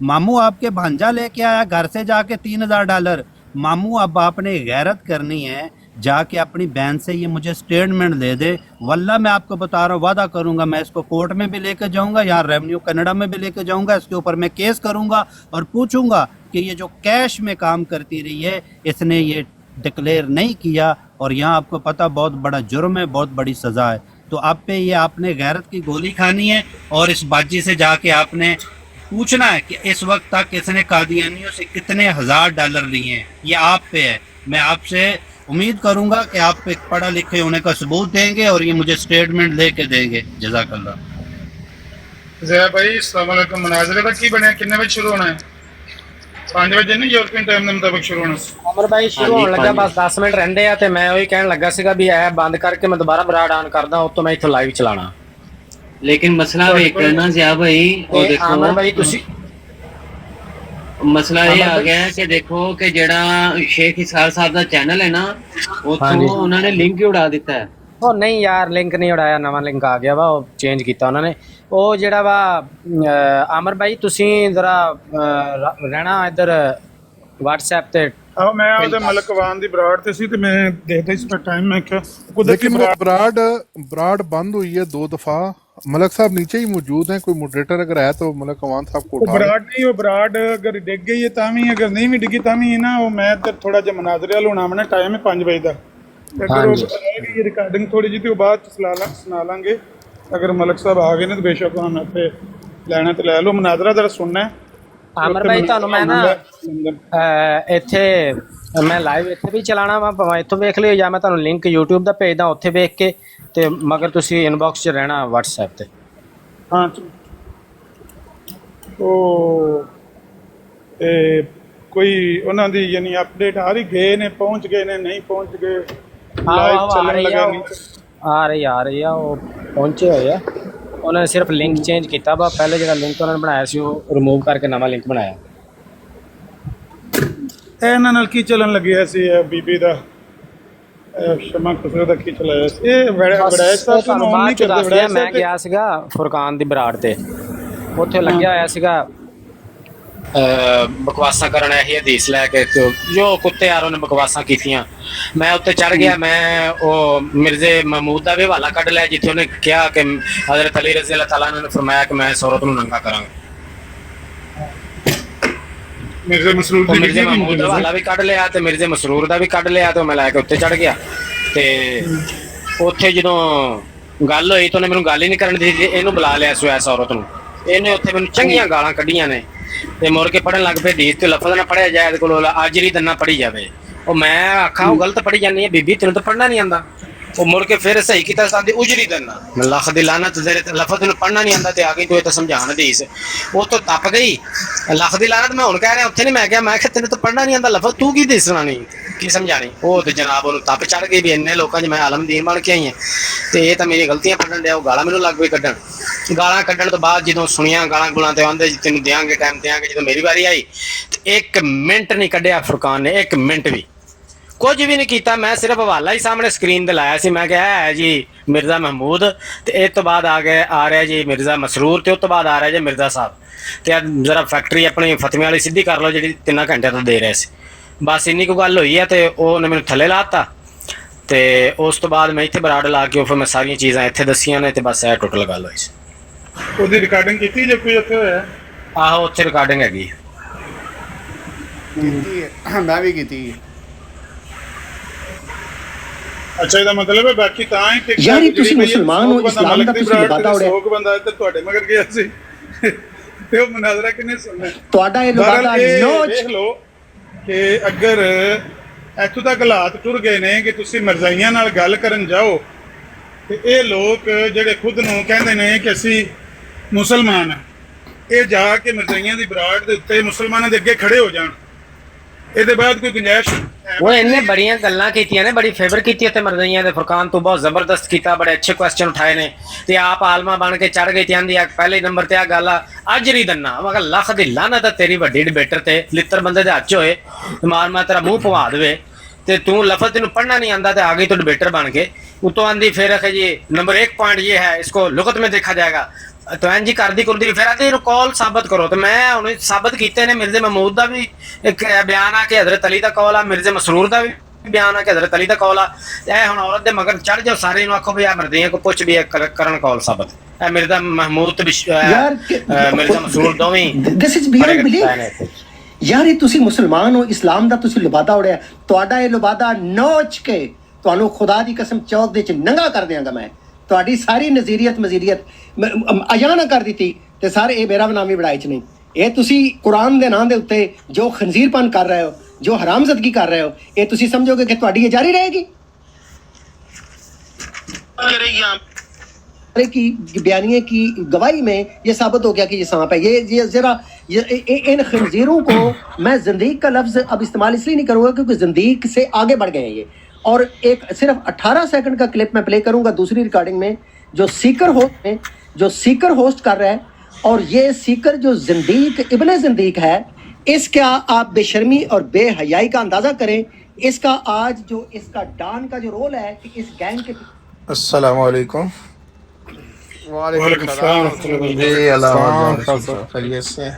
मामू आपके भांजा लेके आया घर से जाके 3000 डॉलर। मामू अब आपने गैरत करनी है, जाके अपनी बहन से ये मुझे स्टेटमेंट दे दे। वल्लाह मैं आपको बता रहा हूँ, वादा करूँगा मैं इसको कोर्ट में भी लेके जाऊँगा, यहाँ रेवेन्यू कनाडा में भी लेके जाऊँगा, इसके ऊपर मैं केस करूँगा और पूछूँगा कि ये जो कैश में काम करती रही है इसने ये डिक्लेयर नहीं किया। और यहाँ आपको पता बहुत बड़ा जुर्म है, बहुत बड़ी सज़ा है। तो आप पे ये आपने गैरत की गोली खानी है और इस बाजी से जाके आपने पूछना है कि इस वक्त तक इसने कादियानियों से कितने हज़ार डॉलर लिए हैं। ये आप पे है। मैं आपसे उम्मीद करूँगा कि आप एक पढ़ा लिखे होने का सबूत देंगे और ये मुझे स्टेटमेंट दे के देंगे। जज़ाकल्लाह। जय भाई अस्सलाम वालेकुम। मुनाज़रे का की बने कितने बजे शुरू होना है? 5 ਵਜੇ ਨਹੀਂ यूरोपियन टाइम ਦੇ ਮੁਤਾਬਕ शुरू होना। अमर भाई शुरू होने लगा, बस 10 मिनट ਰਹਿੰਦੇ ਆ ਤੇ ਮੈਂ ਉਹੀ ਕਹਿਣ ਲੱਗਾ ਸੀਗਾ ਵੀ ਇਹ ਬੰਦ ਕਰਕੇ ਮੈਂ ਦੁਬਾਰਾ ਬਰਾਡ ਆਨ ਕਰਦਾ, ਉਸ ਤੋਂ ਮੈਂ ਇੱਥੋਂ ਲਾਈਵ ਚਲਾਣਾ। लेकिन मसला ਵੇਖ ਕਰਨਾ ਜ਼ਿਆ ਭਾਈ ਉਹ ਦੇਖੋ ਅਮਰ ਭਾਈ ਤੁਸੀਂ ਮਸਲਾ ਇਹ ਆ ਗਿਆ ਕਿ ਦੇਖੋ ਕਿ ਜਿਹੜਾ ਸ਼ੇਖ ਇਸਾਰ ਸਾਹਿਬ ਦਾ ਚੈਨਲ ਹੈ ਨਾ ਉੱਥੋਂ ਉਹਨਾਂ ਨੇ ਲਿੰਕ ਹੀ ਉਡਾ ਦਿੱਤਾ ਹੈ। ਉਹ ਨਹੀਂ ਯਾਰ ਲਿੰਕ ਨਹੀਂ ਉਡਾਇਆ, ਨਵਾਂ ਲਿੰਕ ਆ ਗਿਆ ਵਾ, ਉਹ ਚੇਂਜ ਕੀਤਾ ਉਹਨਾਂ ਨੇ। ਉਹ ਜਿਹੜਾ ਵਾ ਅਮਰ ਭਾਈ ਤੁਸੀਂ ਜ਼ਰਾ ਰਹਿਣਾ ਇੱਧਰ WhatsApp ਤੇ। ਆਹ ਮੈਂ ਉਹਦੇ ਮਲਕਵਾਨ ਦੀ ਬਰਾੜ ਤੇ ਸੀ ਤੇ ਮੈਂ ਦੇਖਦਾ ਇਸ ਟਾਈਮ ਮੈਂ ਕਿਹਾ लेकिन वो ब्राड बंद हुई है 2 दफा। मलक साहब नीचे ही मौजूद हैं, कोई मॉडरेटर अगर है तो मलक कमान साहब को उठा ਬਰਾੜ ਨਹੀਂ, ਉਹ ਬਰਾੜ ਅਗਰ ਡਿੱਗ ਗਈ ਹੈ ਤਾਂ ਵੀ, ਅਗਰ ਨਹੀਂ ਵੀ ਡਿੱਗੀ ਤਾਂ ਵੀ ਨਾ, ਉਹ ਮੈਂ ਇੱਧਰ ਥੋੜਾ ਜਿਹਾ ਮਨਾਜ਼ਰੇ ਵਾਲ ਹੋਣਾ ਮਨਾ, ਟਾਈਮ ਹੈ 5 ਵਜੇ ਦਾ। ਅਗਰ ਉਹ ਰਹੇਗੀ ਰਿਕਾਰਡਿੰਗ ਥੋੜੀ ਜਿਹੀ ਤੇ ਉਹ ਬਾਅਦ ਸੁਣਾ ਲਾਂਗੇ। ਅਗਰ ਮਲਕ ਸਾਹਿਬ ਆ ਗਏ ਨੇ ਤਾਂ ਬੇਸ਼ੱਕ ਉਹਨਾਂ ਆਪੇ ਲੈਣਾ ਤੇ ਲੈ ਲਓ। ਮਨਾਜ਼ਰਾ ਜਰਾ ਸੁਣਨਾ ਹੈ। ਅਮਰ ਭਾਈ ਤੁਹਾਨੂੰ ਮੈਂ ਨਾ ਇੱਥੇ ਮੈਂ ਲਾਈਵ ਇੱਥੇ ਵੀ ਚਲਾਣਾ ਵਾ, ਭਾਵੇਂ ਇੱਥੋਂ ਵੇਖ ਲਿਓ ਜਾਂ ਮੈਂ ਤੁਹਾਨੂੰ ਲਿੰਕ YouTube ਦਾ ਭੇਜਦਾ, ਉੱਥੇ ਵੇਖ ਕੇ ਤੇ ਮਗਰ ਤੁਸੀਂ ਇਨਬਾਕਸ 'ਚ ਰਹਿਣਾ WhatsApp ਤੇ। ਹਾਂ ਉਹ ਕੋਈ ਉਹਨਾਂ ਦੀ ਯਾਨੀ ਅਪਡੇਟ ਆ ਰਹੀ, ਗਏ ਨੇ, ਪਹੁੰਚ ਗਏ ਨੇ, ਨਹੀਂ ਪਹੁੰਚ ਗਏ, ਲਾਈਵ ਚੱਲਣ ਲੱਗਾ ਨਹੀਂ? ਆ ਰਹੀ ਆ ਉਹ ਪਹੁੰਚੇ ਹੋਏ ਆ। ਉਹਨਾਂ ਨੇ ਸਿਰਫ ਲਿੰਕ ਚੇਂਜ ਕੀਤਾ ਵਾ, ਪਹਿਲੇ ਜਿਹੜਾ ਲਿੰਕ ਉਹਨਾਂ ਨੇ ਬਣਾਇਆ ਸੀ ਉਹ ਰਿਮੂਵ ਕਰਕੇ ਨਵਾਂ ਲਿੰਕ ਬਣਾਇਆ। ਇਹਨਾਂ ਨਾਲ ਕੀ ਚੱਲਣ ਲੱਗਿਆ ਸੀ ਬੀਬੀ ਦਾ ਸ਼ਮਾ ਖੁਸਰੋ ਦਾ ਕੀ ਚਲਾਇਆ ਸੀ? ਇਹ ਵੜਾਇਸ਼ ਸਾਹਿਬ ਨੂੰ ਆਨ ਨਹੀਂ ਕਰਦੇ। ਮੈਂ ਗਿਆ ਸੀਗਾ ਫੁਰਕਾਨ ਦੀ ਬਰਾੜ ਤੇ, ਉੱਥੇ ਲੱਗਿਆ ਹੋਇਆ ਸੀਗਾ ਬਕਵਾਸਾਂ ਕਰਨ ਇਹੀ ਹਦੀਸ ਲੈ ਕੇ ਤੇ ਜੋ ਕੁੱਤੇ ਯਾਰ ਉਹਨੇ ਬਕਵਾਸਾਂ ਕੀਤੀਆਂ। ਮੈਂ ਉੱਤੇ ਚੜ ਗਿਆ, ਮੈਂ ਉਹ ਮਿਰਜ਼ੇ ਮਹਿਮੂਦ ਦਾ ਵੀ ਹਵਾਲਾ ਕੱਢ ਲਿਆ ਜਿੱਥੇ ਉਹਨੇ ਕਿਹਾ ਕਿ ਹਜ਼ਰਤ ਅਲੀ ਰਜ਼ੀ ਅੱਲਾਹ ਤਾਲਾ ਨੇ ਫਰਮਾਇਆ ਕਿ ਮੈਂ ਇਸ ਔਰਤ ਨੂੰ ਨੰਗਾ ਕਰਾਂਗਾ। ਮਿਰਜ਼ੇ ਮਸਰੂਰ ਦੀ ਮਿਰਜ਼ੇ ਮਹਿਮੂਦ ਦਾ ਹਵਾਲਾ ਵੀ ਕੱਢ ਲਿਆ ਤੇ ਮਿਰਜ਼ੇ ਮਸਰੂਰ ਦਾ ਵੀ ਕੱਢ ਲਿਆ ਤੇ ਮੈਂ ਲੈ ਕੇ ਉੱਤੇ ਚੜ ਗਿਆ। ਤੇ ਉੱਥੇ ਜਦੋਂ ਗੱਲ ਹੋਈ ਤਾਂ ਉਹਨੇ ਮੈਨੂੰ ਗੱਲ ਹੀ ਨਹੀਂ ਕਰਨ ਦਿੱਤੀ। ਇਹਨੂੰ ਬੁਲਾ ਲਿਆ ਇਸ ਔਰਤ ਨੂੰ, ਇਹਨੇ ਉੱਥੇ ਮੈਨੂੰ ਚੰਗੀਆਂ ਗਾਲਾਂ ਕੱਢੀਆਂ ਨੇ ਤੇ ਮੁੜ ਕੇ ਪੜਨ ਲੱਗ ਪਏ ਹਦੀਸ ਤੇ ਲਫ਼ਜ਼ ਨਾ ਪੜਿਆ ਜਾਏ, ਇਹਦੇ ਕੋਲ ਅਜਰੀ ਦੰਨਾ ਪੜੀ ਜਾਵੇ। ਉਹ ਮੈਂ ਆਖਾਂ ਉਹ ਗਲਤ ਪੜੀ ਜਾਂਦੀ ਹੈ ਬੀਬੀ, ਤੈਨੂੰ ਤਾਂ ਪੜਨਾ ਨਹੀਂ ਆਂਦਾ। ਉਹ ਮੁੜ ਕੇ ਫਿਰ ਸਹੀ ਕੀਤਾ ਸਾਡੀ ਉਜਰੀ ਦੰਨਾ, ਮੈਂ ਲੱਖ ਦੀ ਲਾਨਤ ਤੇਰੇ ਤੇ ਲਫ਼ਜ਼ ਨੂੰ ਪੜਨਾ ਨਹੀਂ ਆਂਦਾ ਤੇ ਆ ਗਈ ਤੂੰ ਇਹ ਤਾਂ ਸਮਝਾਣ ਹਦੀਸ। ਉਹ ਤੋਂ ਤੱਪ ਗਈ, ਲੱਖ ਦੀ ਲਾਨਤ ਮੈਂ ਹੁਣ ਕਹਿ ਰਿਹਾ, ਉੱਥੇ ਨਹੀਂ ਮੈਂ ਕਿਹਾ ਤੈਨੂੰ ਤਾਂ ਪੜਨਾ ਨਹੀਂ ਆਂਦਾ ਲਫ਼ਜ਼, ਤੂੰ ਕੀ ਦੱਸਣਾ ਨਹੀਂ ਕੀ ਸਮਝਾਣੀ। ਉਹ ਤੇ ਜਨਾਬ ਉਹਨੂੰ ਤੱਪ ਚੜ ਗਈ ਵੀ ਇੰਨੇ ਲੋਕਾਂ 'ਚ ਮੈਂ ਆਲਮ ਦੀਨ ਬਣ ਕੇ ਆਈ ਹਾਂ ਤੇ ਇਹ ਤਾਂ ਮੇਰੀ ਗਲਤੀਆਂ ਕੱਢਣ ਡਿਆ। ਉਹ ਗਾਲਾਂ ਮੈਨੂੰ ਲੱਗ ਪਈ ਕੱਢਣ। ਗਾਲਾਂ ਕੱਢਣ ਤੋਂ ਬਾਅਦ ਜਦੋਂ ਸੁਣੀਆਂ ਗਾਲਾਂ ਗੁਲਾਂ ਤੇ ਆਉਂਦੇ ਤੈਨੂੰ ਦਿਆਂਗੇ ਟਾਈਮ ਦਿਆਂਗੇ, ਜਦੋਂ ਮੇਰੀ ਵਾਰੀ ਆਈ ਤੇ 1 ਮਿੰਟ ਨਹੀਂ ਕੱਢਿਆ ਫੁਰਕਾਨ ਨੇ, 1 ਮਿੰਟ ਵੀ ਕੁਝ ਵੀ ਨਹੀਂ ਕੀਤਾ। ਮੈਂ ਸਿਰਫ ਹਵਾਲਾ ਹੀ ਸਾਹਮਣੇ ਸਕਰੀਨ ਤੇ ਲਾਇਆ ਸੀ। ਮੈਂ ਕਿਹਾ ਹੈ ਜੀ ਮਿਰਜ਼ਾ ਮਹਿਮੂਦ ਤੇ ਇਸ ਤੋਂ ਬਾਅਦ ਆ ਰਿਹਾ ਜੀ ਮਿਰਜ਼ਾ ਮਸਰੂਰ ਤੇ ਉਸ ਤੋਂ ਬਾਅਦ ਆ ਰਿਹਾ ਜੀ ਮਿਰਜ਼ਾ ਸਾਹਿਬ ਤੇ ਜ਼ਰਾ ਫੈਕਟਰੀ ਆਪਣੀ ਫਤਿਮੇ ਵਾਲੀ ਸਿੱਧੀ ਕਰ ਲਓ ਜਿਹੜੀ 3 ਘੰਟਿਆਂ ਤੋਂ ਦੇ ਰਹੇ ਸੀ। ਬਸ ਇੰਨੀ ਕੁ ਗੱਲ ਹੋਈ ਹੈ ਤੇ ਉਹਨੇ ਮੈਨੂੰ ਥੱਲੇ ਲਾਤਾ ਤੇ ਉਸ ਤੋਂ ਬਾਅਦ ਮੈਂ ਇੱਥੇ ਬਰਾੜ ਲਾ ਕੇ ਫਿਰ ਮੈਂ ਸਾਰੀਆਂ ਚੀਜ਼ਾਂ ਇੱਥੇ ਦੱਸੀਆਂ ਨੇ ਤੇ ਬਸ ਇਹ ਟੋਟਲ ਗੱਲ ਹੋਈ ਸੀ। ਉਹਦੀ ਰਿਕਾਰਡਿੰਗ ਕੀਤੀ ਜੇ ਕੋਈ ਉੱਥੇ ਹੋਇਆ? ਆਹੋ ਉੱਥੇ ਰਿਕਾਰਡਿੰਗ ਹੈਗੀ ਮੈਂ ਵੀ ਕੀਤੀ। ਅੱਛਾ ਇਹਦਾ ਮਤਲਬ ਹੈ ਬਾਕੀ ਤਾਂ ਹੀ ਕਿ ਯਾਰ ਤੁਸੀਂ ਮੁਸਲਮਾਨ ਹੋ, ਇਸਲਾਮ ਦਾ ਤੁਸੀਂ ਲਬਾਦਾ ਉੜਿਆ। 100 ਬੰਦਾ ਇੱਧਰ ਤੁਹਾਡੇ ਮਗਰ ਗਿਆ ਸੀ ਤੇ ਉਹ ਮੁਨਾਜ਼ਰਾ ਕਿਹਨੇ ਸੁਣਨਾ ਤੁਹਾਡਾ ਇਹ ਲਬਾਦਾ ਨੋਚ। ਦੇਖ ਲਓ ਕਿ ਅਗਰ ਇੱਥੋਂ ਤੱਕ ਹਾਲਾਤ ਟੁਰ ਗਏ ਨੇ ਕਿ ਤੁਸੀਂ ਮਰਜ਼ਾਈਆਂ ਨਾਲ ਗੱਲ ਕਰਨ ਜਾਓ ਤੇ ਇਹ ਲੋਕ ਜਿਹੜੇ ਖੁਦ ਨੂੰ ਕਹਿੰਦੇ ਨੇ ਕਿ ਅਸੀਂ ਮੁਸਲਮਾਨ ਆ, ਇਹ ਜਾ ਕੇ ਮਰਜ਼ਾਈਆਂ ਦੀ ਬਰਾੜ ਦੇ ਉੱਤੇ ਮੁਸਲਮਾਨਾਂ ਦੇ ਅੱਗੇ ਖੜੇ ਹੋ ਜਾਣ, ਇਹਦੇ ਬਾਅਦ ਕੋਈ ਗੁੰਜਾਇਸ਼? ਉਹ ਇਹਨੇ ਬੜੀਆਂ ਗੱਲਾਂ ਕੀਤੀਆਂ ਨੇ, ਬੜੀ ਫੇਵਰ ਕੀਤੀ ਤੇ ਮਰਜ਼ਈਆਂ ਦੇ ਫੁਰਕਾਨ ਤੋਂ ਬਹੁਤ ਜ਼ਬਰਦਸਤ ਕੀਤਾ, ਬੜੇ ਅੱਛੇ ਕੁਐਸਚਨ ਉਠਾਏ ਨੇ ਤੇ ਆਪ ਆਲਮਾ ਬਣ ਕੇ ਚੜ ਗਈ ਤੇ ਆਂਦੀ ਆ ਪਹਿਲੇ ਨੰਬਰ ਤੇ ਆ ਗੱਲ ਆ ਅਜਰੀ ਦੰਨਾ। ਮੈਂ ਕਿਹਾ ਲੱਖ ਦੀ ਲਾਨਤ ਤੇਰੀ ਵੱਡੀ ਡਿਬੇਟਰ ਤੇ ਲਿੱਤਰ ਬੰਦੇ ਦੇ ਹੱਥ ਹੋਏ ਮਾਰ ਤੇਰਾ ਮੂੰਹ ਪਵਾ ਦੇਵੇ ਤੇ ਤੂੰ ਲਫ਼ਜ਼ ਤੈਨੂੰ ਪढ़ना नहीं आता तो आ गई तो डिबेटर बन के उतो आंधी फिर रखे जी नंबर 1 पॉइंट ये है इसको लुगत में देखा जाएगा तो एन जी कर दी कुर्दी फिर आते कौल साबित करो तो मैं उन्हें साबित किए ने मिर्जे महमूद का भी एक बयान आ कि हजरत अली का कौल आ मिर्जे मसरूर का भी बयान आ कि हजरत अली का कौल आ ए हुण औरत दे मगर चढ़ जाओ सारे आखो भी आ मरदियां को पुछ भी करन कौल साबित ए मिर्जा महमूद ते मिर्जा मसरूर दोवें दिस इज बियॉन्ड बिलीफ यार ये तुसी मुसलमान हो इस्लाम दा तुसी लबादा उड़िया तुहाडा ये लबादा नोच के तुहानू खुदा दी कसम चौक दे च नंगा कर देंगा मैं तुहाडी सारी नज़ीरियत मजीरियत अजाना कर दी ते सारे ये मेरा नाम ही बड़ाई च नहीं ये तुसी कुरान दे नाम दे उत्ते जो खंजीरपन कर रहे हो जो हरामजदगी कर रहे हो ये तुसी समझोगे कि तुहाडी ये जारी रहेगी की बयानिए की गवाही में ये साबित हो गया कि ये सांप है। ये जरा इन खंजीरों को मैं जिंदगी का लफ्ज अब इस्तेमाल इसलिए नहीं करूंगा क्योंकि जिंदगी से आगे बढ़ गए हैं ये। और एक सिर्फ 18 सेकंड का क्लिप मैं प्ले करूंगा दूसरी रिकॉर्डिंग में जो सीकर होस्ट कर रहा है और ये सीकर जो जिंदीक इब्ने जिंदीक है इसका आप बेशर्मी और बेहयाई का अंदाजा करें। इसका आज जो इसका डॉन का जो रोल है कि इस गैंग के अस्सलाम वालेकुम। वालेकुम सलाम जी खैरियत से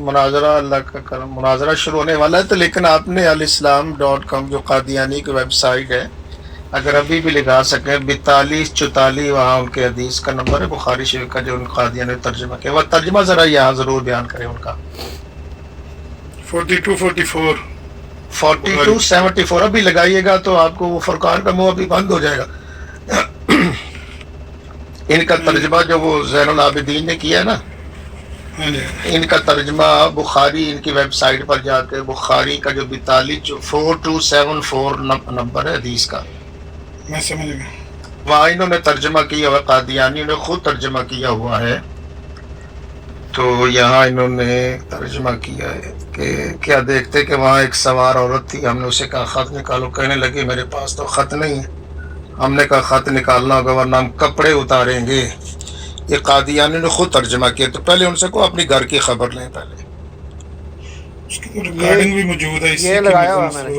मुनाजरा अल्लाह का करम मुनाजरा शुरू होने वाला है तो लेकिन आपने alislam.com जो कादियानी की वेबसाइट है अगर अभी भी लगा सकें 4244 वहाँ उनके हदीस का नंबर है बुखारी शरीफ का जो उन कादियानी ने तर्जुमा किया वह तर्जुमा ज़रा यहाँ ज़रूर बयान करें उनका 4274 अभी लगाइएगा तो आपको वो फुरकान का मुंह अभी बंद हो जाएगा। इनका तर्जमा जो वो ज़ैनुल आबिदीन ने किया ना इनका तर्जमा बुखारी इनकी वेबसाइट पर जाके बुखारी का जो 4274 नंबर है हदीस का मैं समझ गया वहाँ इन्होंने तर्जमा किया हुआ कादियानी ने खुद तर्जमा किया हुआ है। तो यहाँ इन्होंने तर्जमा किया है कि क्या देखते कि वहाँ एक सवार औरत थी हमने उसे कहा ख़त निकालो कहने लगी मेरे पास तो ख़त नहीं है। हमने कहा ख़त निकालना होगा वरना हम कपड़े उतारेंगे। ये कादियानी ने खुद तर्जमा किया तो पहले उनसे को अपनी घर की खबर लें पहले रिकॉर्डिंग भी मौजूद है ये लगाया हुआ मैंने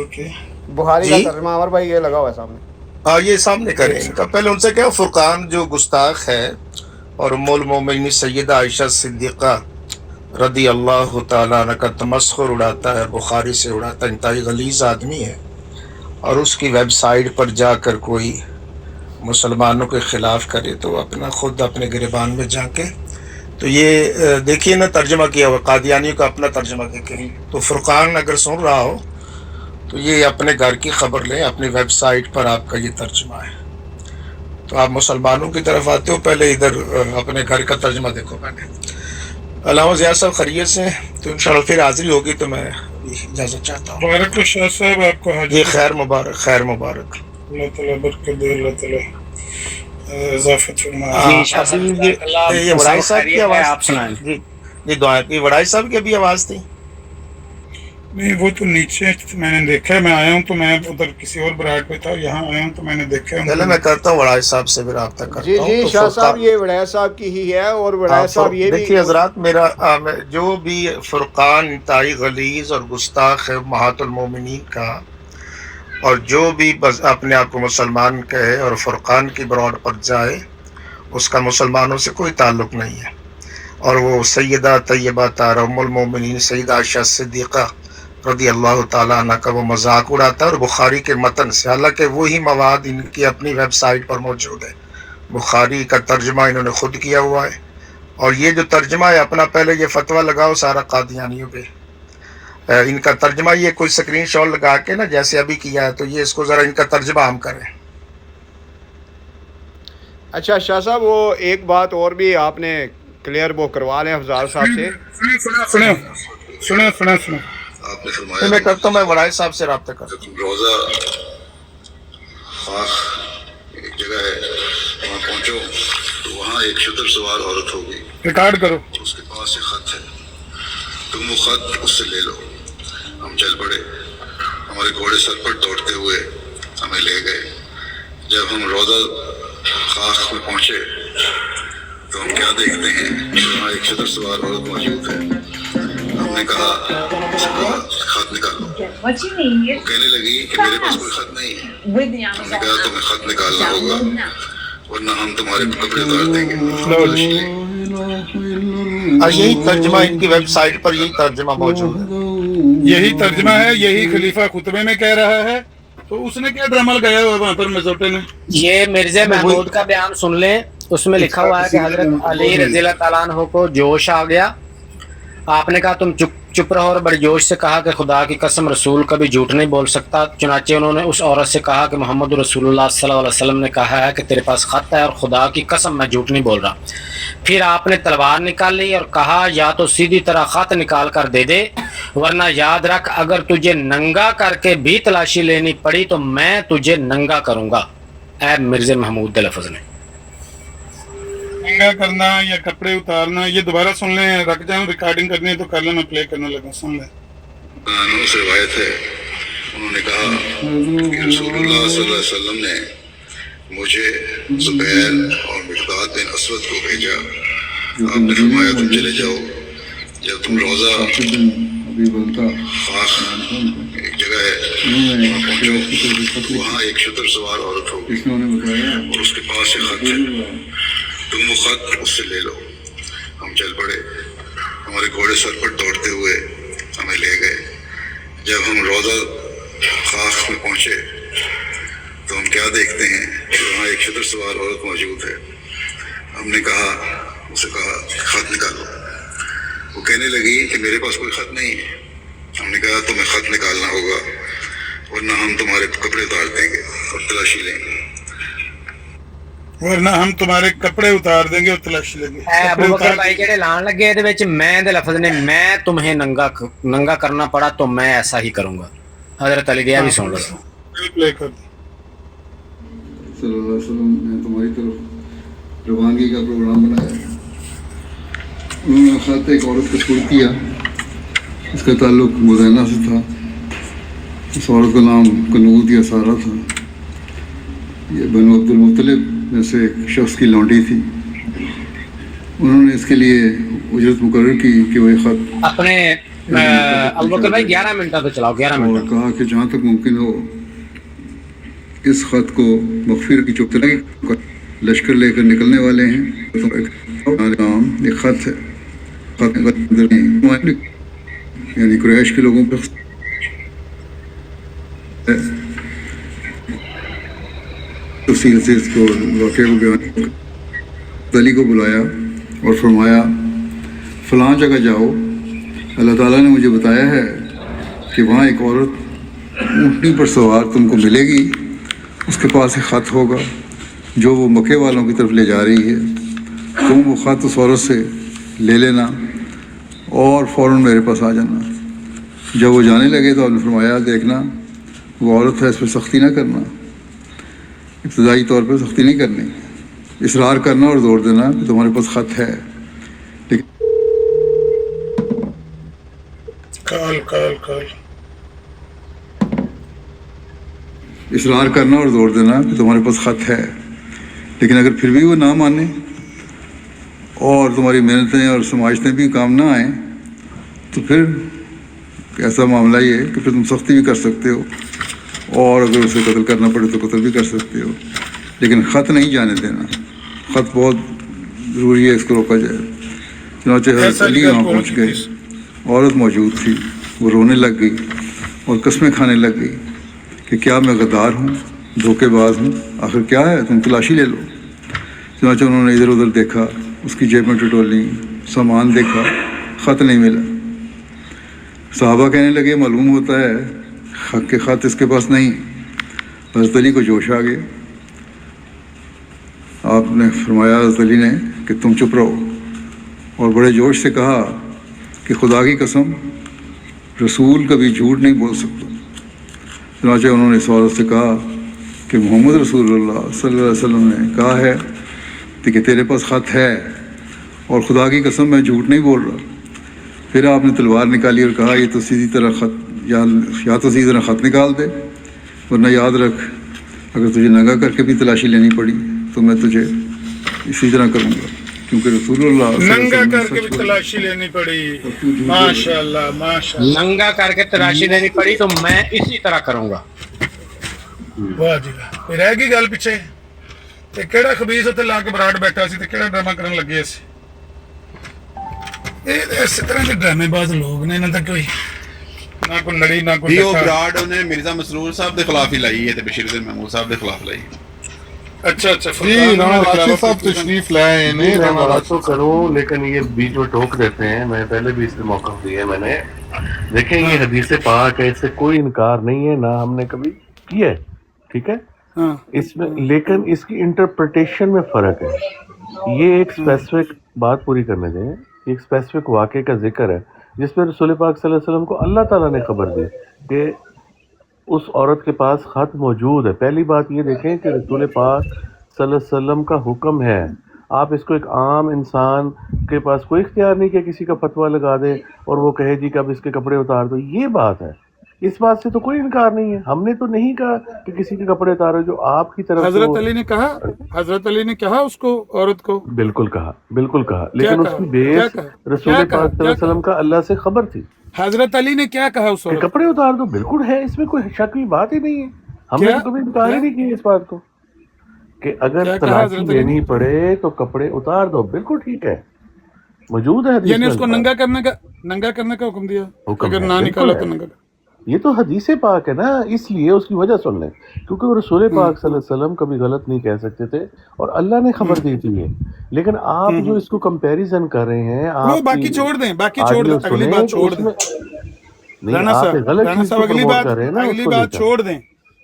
बुखारी का तर्जमा अमर भाई ये लगा हुआ है सामने हाँ ये सामने करें इनका पहले उनसे क्या फुरकान जो गुस्ताख है और उम्मुल मोमिनीन सैयदा आयशा सिद्दीक़ा रदी अल्लाह ताला अन्हु का तमस्खुर उड़ाता है, बुखारी से उड़ाता है, इंतहाई गलीज़ आदमी है, और उसकी वेबसाइट पर जाकर कोई मुसलमानों के ख़िलाफ़ करे तो अपना खुद अपने गिरबान में जाके, तो ये देखिए ना तर्जमा किया हुआ कादियानियों का अपना तर्जमा के कहीं। तो फुरकान अगर सुन रहा हो तो ये अपने घर की खबर लें, अपनी वेबसाइट पर आपका ये तर्जमा है। तो आप मुसलमानों की तरफ आते हो, पहले इधर अपने घर का तर्जमा देखो। मैंने अल्लाह ज़िया साहब खैरियत से, तो इंशाअल्लाह फिर हाज़िरी होगी तो मैं इजाज़त चाहता हूँ। मुबारक हो शाह साहब, आपको हाजिर। जी खैर मुबारक, खैर मुबारक। अल्लाह ताला बरकत दे, अल्लाह ताला इजाफत फरमाए। जी शाह साहब, ये वड़ाई साहब की आवाज़ आप सुनाएं। जी जी दुआ की वड़ाई साहब की अभी आवाज़ थी। नहीं, वो तो नीचे मैंने देखा है, मैं आया हूँ तो मैं उधर किसी और बरात पे था, यहाँ आया हूँ तो मैंने देखा है। पहले मैं करता हूँ वड़ाई साहब से भी रब्ता करता जी हूँ। जी तो शाह साहब, ये वड़ाया साहब की ही है। और वड़ाया साहब ये भी देखिए हजरात, मेरा जो भी फुरकान इंतहाई गलीज़ और गुस्ताख है महातुल मोमिनीन का, और जो भी बस अपने आप को मुसलमान कहे और फुरकान की ब्रॉड पर जाए, उसका मुसलमानों से कोई ताल्लुक़ नहीं है। और वो सैयदा तैयबा तारा उम्मुल मोमिनीन सैयदा आयशा सिद्दीक़ा रदी अल्लाह ताला अन्हा का वो मजाक उड़ाता है, और बुखारी के मतन से, हालांकि वही मवाद इनकी अपनी वेबसाइट पर मौजूद है। बुखारी का तर्जमा इन्होंने खुद किया हुआ है, और ये जो तर्जमा है अपना, पहले ये फतवा लगाओ सारा कादियानियों पे, इनका तर्जमा ये कोई स्क्रीन शॉट लगा के ना, जैसे अभी किया है, तो ये इसको ज़रा इनका तर्जमा हम करें। अच्छा शाह साहब, वो एक बात और भी आपने क्लियर वो करवा लें अफजाल साहब से। सुनो आपने फरमाया, मैं करता हूँ, मैं वड़ाई साहब से रब्ता करता हूँ। रोज़ा खास एक जगह है, वहाँ पहुँचो तो वहाँ एक शतर सवार औरत होगी, रिकॉर्ड करो, उसके पास एक खत है, तुम वो खत उससे ले लो। हम चल पड़े, हमारे घोड़े सर पर दौड़ते हुए हमें ले गए। जब हम रोज़ा खास में पहुँचे तो हम क्या देखते हैं, वहाँ एक शतर सवार औरत मौजूद है। हमने कहा खत निकालो। वो कहने लगी कि मेरे पास कोई खत नहीं है। हमने कहा तुम्हें खत निकालना होगा, वरना हम तुम्हारे कपड़े उतार देंगे। और यही तर्जमा इनकी वेबसाइट पर, यही तर्जमा मौजूद है, यही तर्जमा है, यही खलीफा खुतबे में कह रहा है। तो उसने क्या ड्रामा लगाया हुआ वहाँ पर मिसोटे ने? ये मिर्ज़ा महमूद का बयान सुन लें, उसमें लिखा हुआ है कि हजरत अली रज़ियल्लाहु ताला अन्हु को जोश आ गया। आपने कहा तुम चुप रहो, और बड़े जोश से कहा कि खुदा की कसम रसूल कभी झूठ नहीं बोल सकता। चुनाचे उन्होंने उस औरत से कहा कि मोहम्मद रसूलुल्लाह सल्लल्लाहु अलैहि वसल्लम ने कहा है कि तेरे पास खत है, और खुदा की कसम मैं झूठ नहीं बोल रहा। फिर आपने तलवार निकाल ली और कहा या तो सीधी तरह खत निकाल कर दे दे, वरना याद रख अगर तुझे नंगा करके भी तलाशी लेनी पड़ी तो मैं तुझे नंगा करूँगा। ऐ मिर्ज़ा महमूद के लफ्ज़ ने। नंगा करना या कपड़े उतारना, ये दोबारा सुन लें, रख जाए, रिकॉर्डिंग करनी है तो कर लेना, प्ले करने लगा, सुन लें। से रिवायत है, उन्होंने कहा कि रसूलुल्लाह सल्लल्लाहु अलैहि वसल्लम ने मुझे ज़ुबैर और मिक़दाद बिन असवद को भेजा। आपने फरमाया तुम चले जाओ, जब तुम रोज़ा खास एक जगह है वहाँ पहुँचो, वहाँ एक शतर सवार औरत होगी, और उसके पास एक खत है, तुम वो खत उससे ले लो। हम चल पड़े, हमारे घोड़े सर पर दौड़ते हुए हमें ले गए। जब हम रोज़ा खास में पहुँचे तो हम क्या देखते हैं, वहाँ एक शतर सवार औरत मौजूद है। हमने कहा, उसे कहा खत निकालो। वो कहने लगी कि मेरे पास कोई खत नहीं है। हमने कहा तुम्हें खत निकालना होगा, वरना हम तुम्हारे कपड़े उतार देंगे और तलाशी लेंगे। वरना हम तुम्हारे कपड़े उतार देंगे और तलाशी लेंगे। अबू बकर भाई ਜਿਹੜੇ ਲਾਣ ਲੱਗੇ ਇਹਦੇ ਵਿੱਚ मैं ਦੇ लफ्ज ने, मैं तुम्हें नंगा करना पड़ा तो मैं ऐसा ही करूंगा। हजरत अली दिया भी सुन लो, प्ले कर दो। सल्लल्लाहु अलैहि वसल्लम ने तुम्हारी तरफ रवानगी का प्रोग्राम बनाया। उन्होंने साथ एक औरत को छोड़ किया, इसका ताल्लुक मुज़ैना से था। इस औरत का नाम कनूद या सारा था। ये बनु अब्दुल मुत्तलिब में से एक शख्स की लौंडी थी। उन्होंने इसके लिए उजरत मुकर्रर की कि वह खत अपने अबू बकर भाई 11 मिनट तो चलाओ, 11 मिनट। और कहा कि जहाँ तक मुमकिन हो इस खत को मगफिर की चुपतलाई लश्कर लेकर निकलने वाले हैं। तो एक खत है, यानी कुरैश के लोगों पर तफसील से इसको वाक़े को बयान अली को बुलाया और फरमाया फ़लाँ जगह जाओ, अल्लाह ताला ने मुझे बताया है कि वहाँ एक औरत ऊँटनी पर सवार तुमको मिलेगी, उसके पास एक ख़त होगा जो वो मक्के वालों की तरफ ले जा रही है। तुम वो ख़त उस औरत से ले लेना और फ़ौरन मेरे पास आ जाना। जब वो जाने लगे तो आपने फरमाया देखना वो औरत है, इस पर सख्ती ना करना, इब्तदाई तौर पर सख्ती नहीं करनी, इसरार करना और जोर देना कि तुम्हारे पास ख़त है, लेकिन इसरार करना और जोर देना कि तुम्हारे पास ख़त है। लेकिन अगर फिर भी वो ना माने और तुम्हारी मेहनतें और समाजतें भी काम ना आए तो फिर ऐसा मामला ये है कि फिर तुम सख्ती भी कर सकते हो और अगर उसे कत्ल करना पड़े तो कत्ल भी कर सकते हो, लेकिन ख़त नहीं जाने देना। ख़त बहुत ज़रूरी है, इसको रोका जाए। चुनांचे हज़रत अली वहाँ पहुँच गए, औरत मौजूद थी, वो रोने लग गई और कस्में खाने लग गई कि क्या मैं गद्दार हूँ, धोखेबाज हूँ, आखिर क्या है, तुम तलाशी ले लो। चुनांचे उन्होंने इधर उधर देखा, उसकी जेब में टटोली, सामान देखा, ख़त नहीं मिला। सहाबा कहने लगे मालूम होता है हक़ के ख़त इसके पास नहीं। हज़रत अली को जोश आ गया। आपने फरमाया हज़रत अली ने कि तुम चुप रहो, और बड़े जोश से कहा कि खुदा की कसम रसूल कभी झूठ नहीं बोल सकता। चुनांचे उन्होंने इस औरत से कहा कि मोहम्मद रसूलुल्लाह सल्लल्लाहु अलैहि वसल्लम ने कहा है कि तेरे पास ख़त है और खुदा की कसम मैं झूठ नहीं बोल रहा। फिर आपने तलवार निकाली और कहा ये तो सीधी तरह ख़त या तो सीधी तरह ख़त निकाल दे, वरना याद रख अगर तुझे नंगा करके भी तलाशी लेनी पड़ी तो मैं तुझे इसी तरह करूँगा, क्योंकि रसूलुल्लाह नंगा करके भी तलाशी लेनी पड़ी। माशाल्लाह माशाल्लाह, नंगा करके तलाशी लेनी पड़ी तो मैं इसी तरह करूँगा। वाह जी वाह। रह गई गल पिछे ते केड़ा खबीस उत्ते ला के बराड़ बैठा सी ते केड़ा ड्रामा करन लगे सी। इस तरह के ड्रामेबाज लोग ने, इन्हां दा कोई ना कोई लड़ी ना कोई ਉਹ ਬਰਾੜ ਉਹਨੇ ਮਿਰਜ਼ਾ ਮਸਰੂਰ ਸਾਹਿਬ ਦੇ ਖਿਲਾਫ ਹੀ ਲਾਈ ਹੈ ਤੇ ਬਸ਼ੀਰ ਮਹਿਮੂਦ ਸਾਹਿਬ ਦੇ ਖਿਲਾਫ ਲਾਈ। अच्छा अच्छा जी राशि साहब तशरीफ लाए इन्हें मैं तो करूं, लेकिन ये बीच में टोक देते हैं। मैं पहले भी इससे मौका दिया मैंने। देखें ये हदीस पाक है, इससे कोई इनकार नहीं है, ना हमने कभी किया है, ठीक है। इसमें लेकिन इसकी इंटरप्रिटेशन में फ़र्क है। ये एक स्पेसिफिक बात पूरी करने दें, एक स्पेसिफिक वाक़े का जिक्र है जिसमें रसूल पाक सल्लल्लाहु अलैहि वसल्लम को अल्लाह ताला ने खबर दी कि उस औरत के पास ख़त मौजूद है। पहली बात ये देखें कि रसूल पाक सल्लल्लाहु अलैहि वसल्लम का हुक्म है, आप इसको एक आम इंसान के पास कोई इख्तियार नहीं कि किसी का फतवा लगा दे और वो कहे जी कि अब इसके कपड़े उतार दो। ये बात है, इस बात से तो कोई इनकार नहीं है। हमने तो नहीं कहा कि किसी के कपड़े उतारो, जो आपकी तरफ हजरत अली ने कहा, हजरत अली ने कहा उसको, औरत को बिल्कुल कहा, बिल्कुल कहा, लेकिन उसकी बेस रसूल पाक सल्लल्लाहु अलैहि वसल्लम का अल्लाह से खबर थी। हजरत अली ने क्या कहा उस औरत? कपड़े उतार दो, बिल्कुल है, इसमें कोई शक की बात ही नहीं है। हमने तो कभी इनकार ही नहीं किया इस बात को कि अगर तलाशी लेनी पड़े तो कपड़े उतार दो, बिल्कुल ठीक है, मौजूद है। यानी उसको नंगा करने का हुक्म दिया, अगर ना निकाला तो नंगा। ये तो हदीस पाक है ना, इसलिए उसकी वजह सुन लें, क्योंकि वो रसूल पाक सल्लल्लाहु अलैहि वसल्लम कभी गलत नहीं कह सकते थे और अल्लाह ने खबर दी थी ये। लेकिन आप जो इसको कंपैरिजन कर रहे हैं, आप बाकी छोड़ दें, अगली बात छोड़ दें, नहीं आप गलत चीज को प्रमोट कर रहे हैं ना, अगली बात छोड़ दें।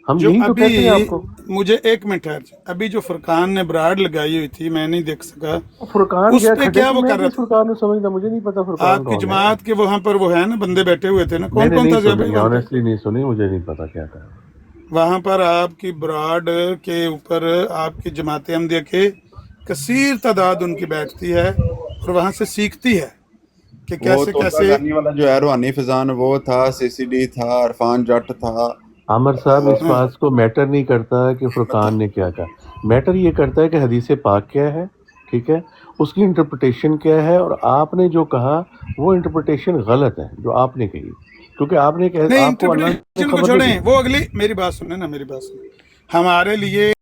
हम यही तो कहते हैं आपको। मुझे एक मिनट ठहर, अभी जो फुरकान ने ब्राड लगाई हुई थी मैं नहीं देख सका, फुरकान क्या वो कर रहा था? फुरकान समझता मुझे नहीं पता। फुरकान आपकी जमात के वहाँ पर वो है ना, बंदे बैठे हुए थे ना, कौन था? ऑनेस्टली नहीं सुनी, मुझे नहीं पता क्या था वहाँ पर। आपकी ब्राड के ऊपर आपकी जमात अहमदिया के कसीर तादाद उनकी बैठती है और वहाँ से सीखती है कि कैसे कैसे वाला जो है रूहानी फिजान वो था, सीसीडी था, अरफान जट था। आमर साहब इस बात को मैटर नहीं करता कि फुरकान ने क्या कहा, मैटर ये करता है कि हदीस पाक क्या है, ठीक है, उसकी इंटरप्रिटेशन क्या है, और आपने जो कहा वो इंटरप्रिटेशन गलत है जो आपने कही, क्योंकि आपने कहा आपको इंटरप्रिटेशन को छोड़ें, वो अगली मेरी बात सुने ना, मेरी बात सुने। हमारे लिए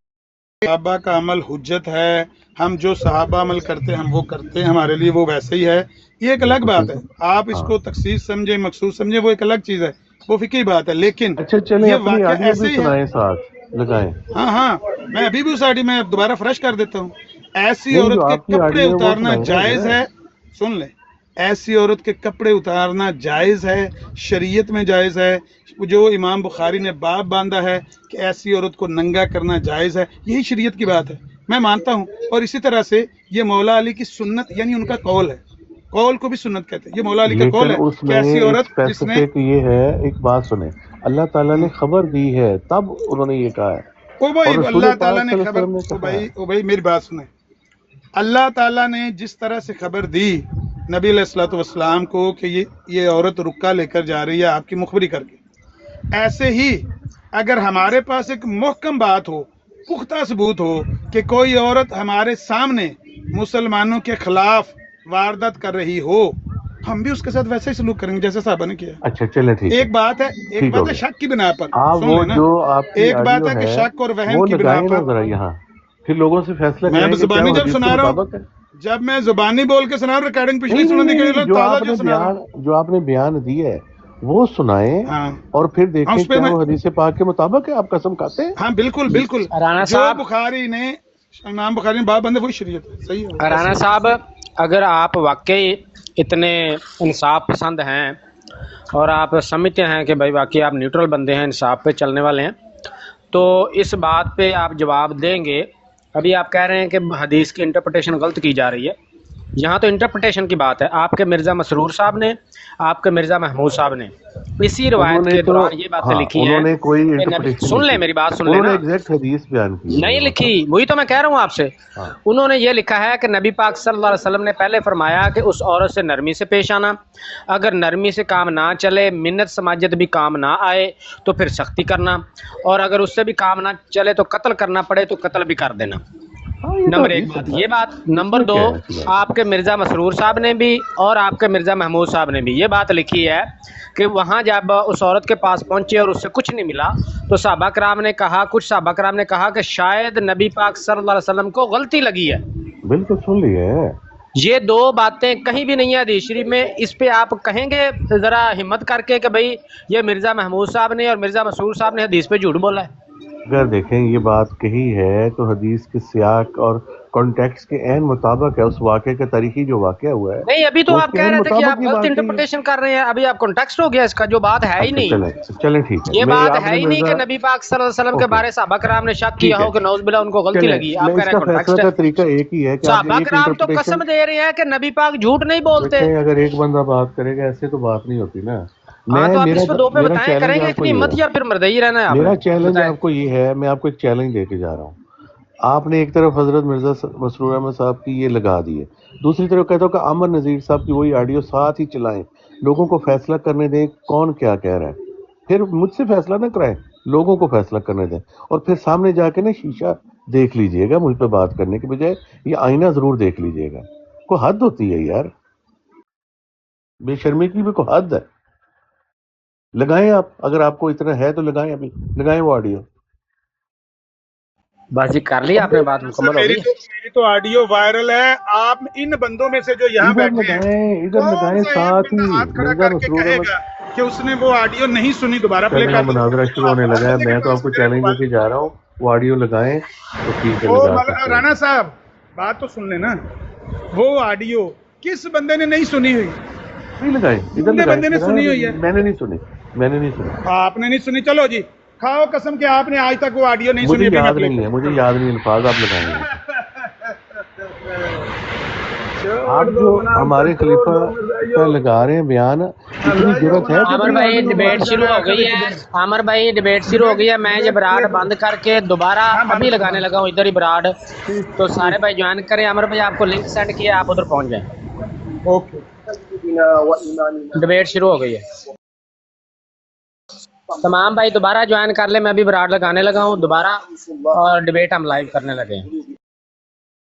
सहाबा का अमल हुज्जत है, हम जो सहाबा अमल करते हैं हम वो करते हैं, हमारे लिए वो वैसे ही है, ये एक अलग बात है। आप इसको तखसीस समझे, मखसूस समझे, वो एक अलग चीज़ है, वो फिक्री बात है। लेकिन अच्छा चलें, ये अपनी वाक़या ऑडियो ऐसे भी ही है। सुनाएं, साथ लगाएं। हाँ हाँ, मैं अभी भी उस आईडी में दोबारा फ्रेश कर देता हूँ। ऐसी नहीं, औरत जो के आपकी कपड़े ऑडियो है वो उतारना सुनाएं ना जायज़ जरा। है, सुन ले, ऐसी औरत के कपड़े उतारना जायज़ है, शरीयत में जायज़ है। जो इमाम बुखारी ने बाब बांधा है कि ऐसी औरत को नंगा करना जायज़ है, यही शरीयत की बात है, मैं मानता हूँ। और इसी तरह से ये मौला अली की सुन्नत, यानी उनका कौल है, कौल को भी सुन्नत कहते हैं, ये मौला अली का कौल लेकिन है कि उसमें ऐसी एक औरत जिसने स्पेसिफिक ये है, एक बात सुने, अल्लाह ताला ने खबर दी है तब उन्होंने ये कहा है, ओ भाई और रसूल अल्लाह पाक ताला ने सल्लल्लाहु खबर, अलैहि वसल्लम ने कहा है। ओ भाई मेरी बात सुने, अल्लाह ताला ने जिस तरह से खबर दी नबी अलैहिस्सलातु वस्सलाम को कि ये औरत रुक्का लेकर जा रही है आपकी मुखबरी करके, ऐसे ही अगर हमारे पास एक मुहकम बात हो, पुख्ता सबूत हो कि कोई औरत हमारे सामने मुसलमानों के खिलाफ वारदात कर रही हो, हम भी उसके साथ वैसे ही सलूक करेंगे जैसे साहबा ने किया। अच्छा चले ठीक एक बात है, एक ठीक बात हो है गया। शक की बिना पर, आप सुन वो लेना, जो आपकी एक बात ऑडियो है कि है शक और वहम वो की बिना लगाएं ना पर, जरा यहाँ, फिर लोगों से फैसला मैं करें कि क्या जुबानी वो जब हदीस के सुना रहा मुताबिक है। हूँ, जब मैं जुबानी बोल के सुना रहा हूँ, रिकॉर्डिंग पिछली नहीं सुना नहीं दी, नहीं, जो ताज़ा आपने जो सुना रहा हूँ। बयान जो आपने बयान दिया है वो सुनाएं, हाँ और फिर हाँ, देखें उस पे क्या मैं, वो हदीस पाक के मुताबिक है। आप कसम खाते हैं? हाँ बिल्कुल बिल्कुल, राना जो साहब, बुखारी ने, इमाम बुखारी ने बात बंदे वही शरीयत है, सही है। राना साहब, अगर आप वाकई इतने इंसाफ पसंद हैं और आप समझते हैं कि भाई वाकई आप न्यूट्रल बंदे हैं, इंसाफ पे चलने वाले हैं, तो इस बात पे आप जवाब देंगे। अभी आप कह रहे हैं कि हदीस की इंटरप्रिटेशन गलत की जा रही है, यहाँ तो इंटरप्रिटेशन की बात है। आपके मिर्ज़ा मसरूर साहब ने, आपके मिर्ज़ा महमूद साहब ने इसी रिवायत उन्होंने के तो दौरान ये बातें हाँ, लिखी हैं उन्होंने कोई कि इंटरप्रिटेशन सुन नहीं ले की, मेरी बात सुन उन्होंने लेना, एग्जैक्ट हदीस बयान की है, नहीं मतलब लिखी, वही तो मैं कह रहा हूँ आपसे। हाँ। उन्होंने ये लिखा है कि नबी पाक सल्लल्लाहु अलैहि वसल्लम ने पहले फरमाया कि उस औरत से नरमी से पेश आना, अगर नरमी से काम ना चले, मिन्नत समाजत भी काम ना आए तो फिर सख्ती करना, और अगर उससे भी काम ना चले तो कत्ल करना पड़े तो कत्ल भी कर देना। नंबर एक बात ये बात। नंबर दो, आपके मिर्ज़ा मसरूर साहब ने भी और आपके मिर्ज़ा महमूद साहब ने भी ये बात लिखी है कि वहाँ जब उस औरत के पास पहुँचे और उससे कुछ नहीं मिला तो सहाबा कराम ने कहा, कुछ सहाबा कराम ने कहा कि शायद नबी पाक सल्लल्लाहु अलैहि वसल्लम को गलती लगी है। बिल्कुल सुन ली है। ये दो बातें कहीं भी नहीं है हदीस शरीफ में। इस पे आप कहेंगे ज़रा हिम्मत करके कि भाई ये मिर्ज़ा महमूद साहब ने और मिर्ज़ा मसरूर साहब ने हदीस पे झूठ बोला है? अगर देखें ये बात कही है तो हदीस के सियाक और कॉन्टेक्स्ट के एन मुताबिक है, उस वाक़े का तारीखी जो वाक़या हुआ है। नहीं, अभी तो वो आप उसके कह एन रहे थे कि मुताबिक आप ये गलत बात कही है। इंटरप्रिटेशन कर रहे हैं, अभी आप कॉन्टेक्स्ट हो गया इसका, जो बात है ही नहीं। चलें ठीक है। ये मैं बात आपने है ही नहीं कि मिर्ज़ा नबी पाक सल्लल्लाहु अलैहि वसल्लम के ओके बारे सहाबा कराम ने शक ठीक किया है, हो कि नौज़ुबिल्लाह उनको गलती चलें, लगी। आप मैं कह रहे इसका हैं फैसला कॉन्टेक्स्ट का है। तरीका एक ही है कि आपने सहाबा एक कराम तो इंटरप्रिटेशन कसम दे रहे हैं कि नबी पाक झूठ नहीं बोलते। देखें, अगर एक बंदा बात करेगा ऐसे तो बात नहीं होती ना। हाँ तो आप इस पे दो पे मेरा बताएं, चैलेंज करेंगे आपको इतनी ये हिम्मत है, या फिर मर्दई रहना है मेरा आपने? चैलेंज बताएं। आपको ये है, मैं आपको एक चैलेंज देके जा रहा हूँ। आपने एक तरफ हजरत मिर्जा मसरूर अहमद साहब की ये लगा दी है, दूसरी तरफ कहता हूँ कि अमर नज़ीर साहब की वही ऑडियो साथ ही चलाएं, लोगों को फैसला करने दें कौन क्या कह रहा है। फिर मुझसे फैसला ना कराएं, लोगों को फैसला करने दें, और फिर सामने जाके ना शीशा देख लीजिएगा, मुझ पर बात करने के बजाय ये आईना जरूर देख लीजिएगा। कोई हद होती है यार, बेशर्मी की भी कोई हद है। लगाएं आप, अगर आपको इतना है तो लगाएं, अभी लगाएं वो ऑडियो। बस जी कर लिया आपने, बात मुकम्मल हो गई। मेरी तो ऑडियो वायरल है। आप इन बंदों में से जो यहाँ इधर बैठे हैं, लगाएं, इधर कौन लगाएं, सा एक साथ ही बंदा हाथ खड़ा मिर्जा करके मसरूर अहमद। कहेगा कि उसने वो ऑडियो नहीं सुनी, दोबारा प्ले चलें, कर अब दो। मुनाजरा शुरू होने लगा है। मैं तो आपको चैलेंज देके जा रहा हूँ, वो ऑडियो लगाएं तो ठीक है, लगा सकते हैं। राणा साहब बात तो सुन लेना, वो ऑडियो किस बंदे ने नहीं सुनी हुई? नहीं लगाएं, इधर कितने लगाएं। बंदे ने सुनी हुई है? मैंने नहीं सुनी, मैंने नहीं सुनी। आपने नहीं सुनी? चलो जी, खाओ कसम कि आपने आज तक वो ऑडियो नहीं मुझे सुनी। याद नहीं है, मुझे याद नहीं अल्फाज आप लगाएंगे। आप जो हमारे खलीफा का लगा रहे हैं बयान, इतनी जरूरत है? आमर भाई डिबेट शुरू हो गई है, आमर भाई डिबेट शुरू हो गई है। मैं ये बराड बंद करके दोबारा अभी लगाने लगा हूँ इधर ही बराड, तो सारे भाई ज्वाइन करें। आमर भाई आपको लिंक सेंड किया, आप उधर पहुँच जाएं। ओके, डिबेट शुरू हो गई है, तमाम भाई दोबारा ज्वाइन कर ले। मैं अभी बराड लगाने लगा हूँ दोबारा, और डिबेट हम लाइव करने लगे हैं।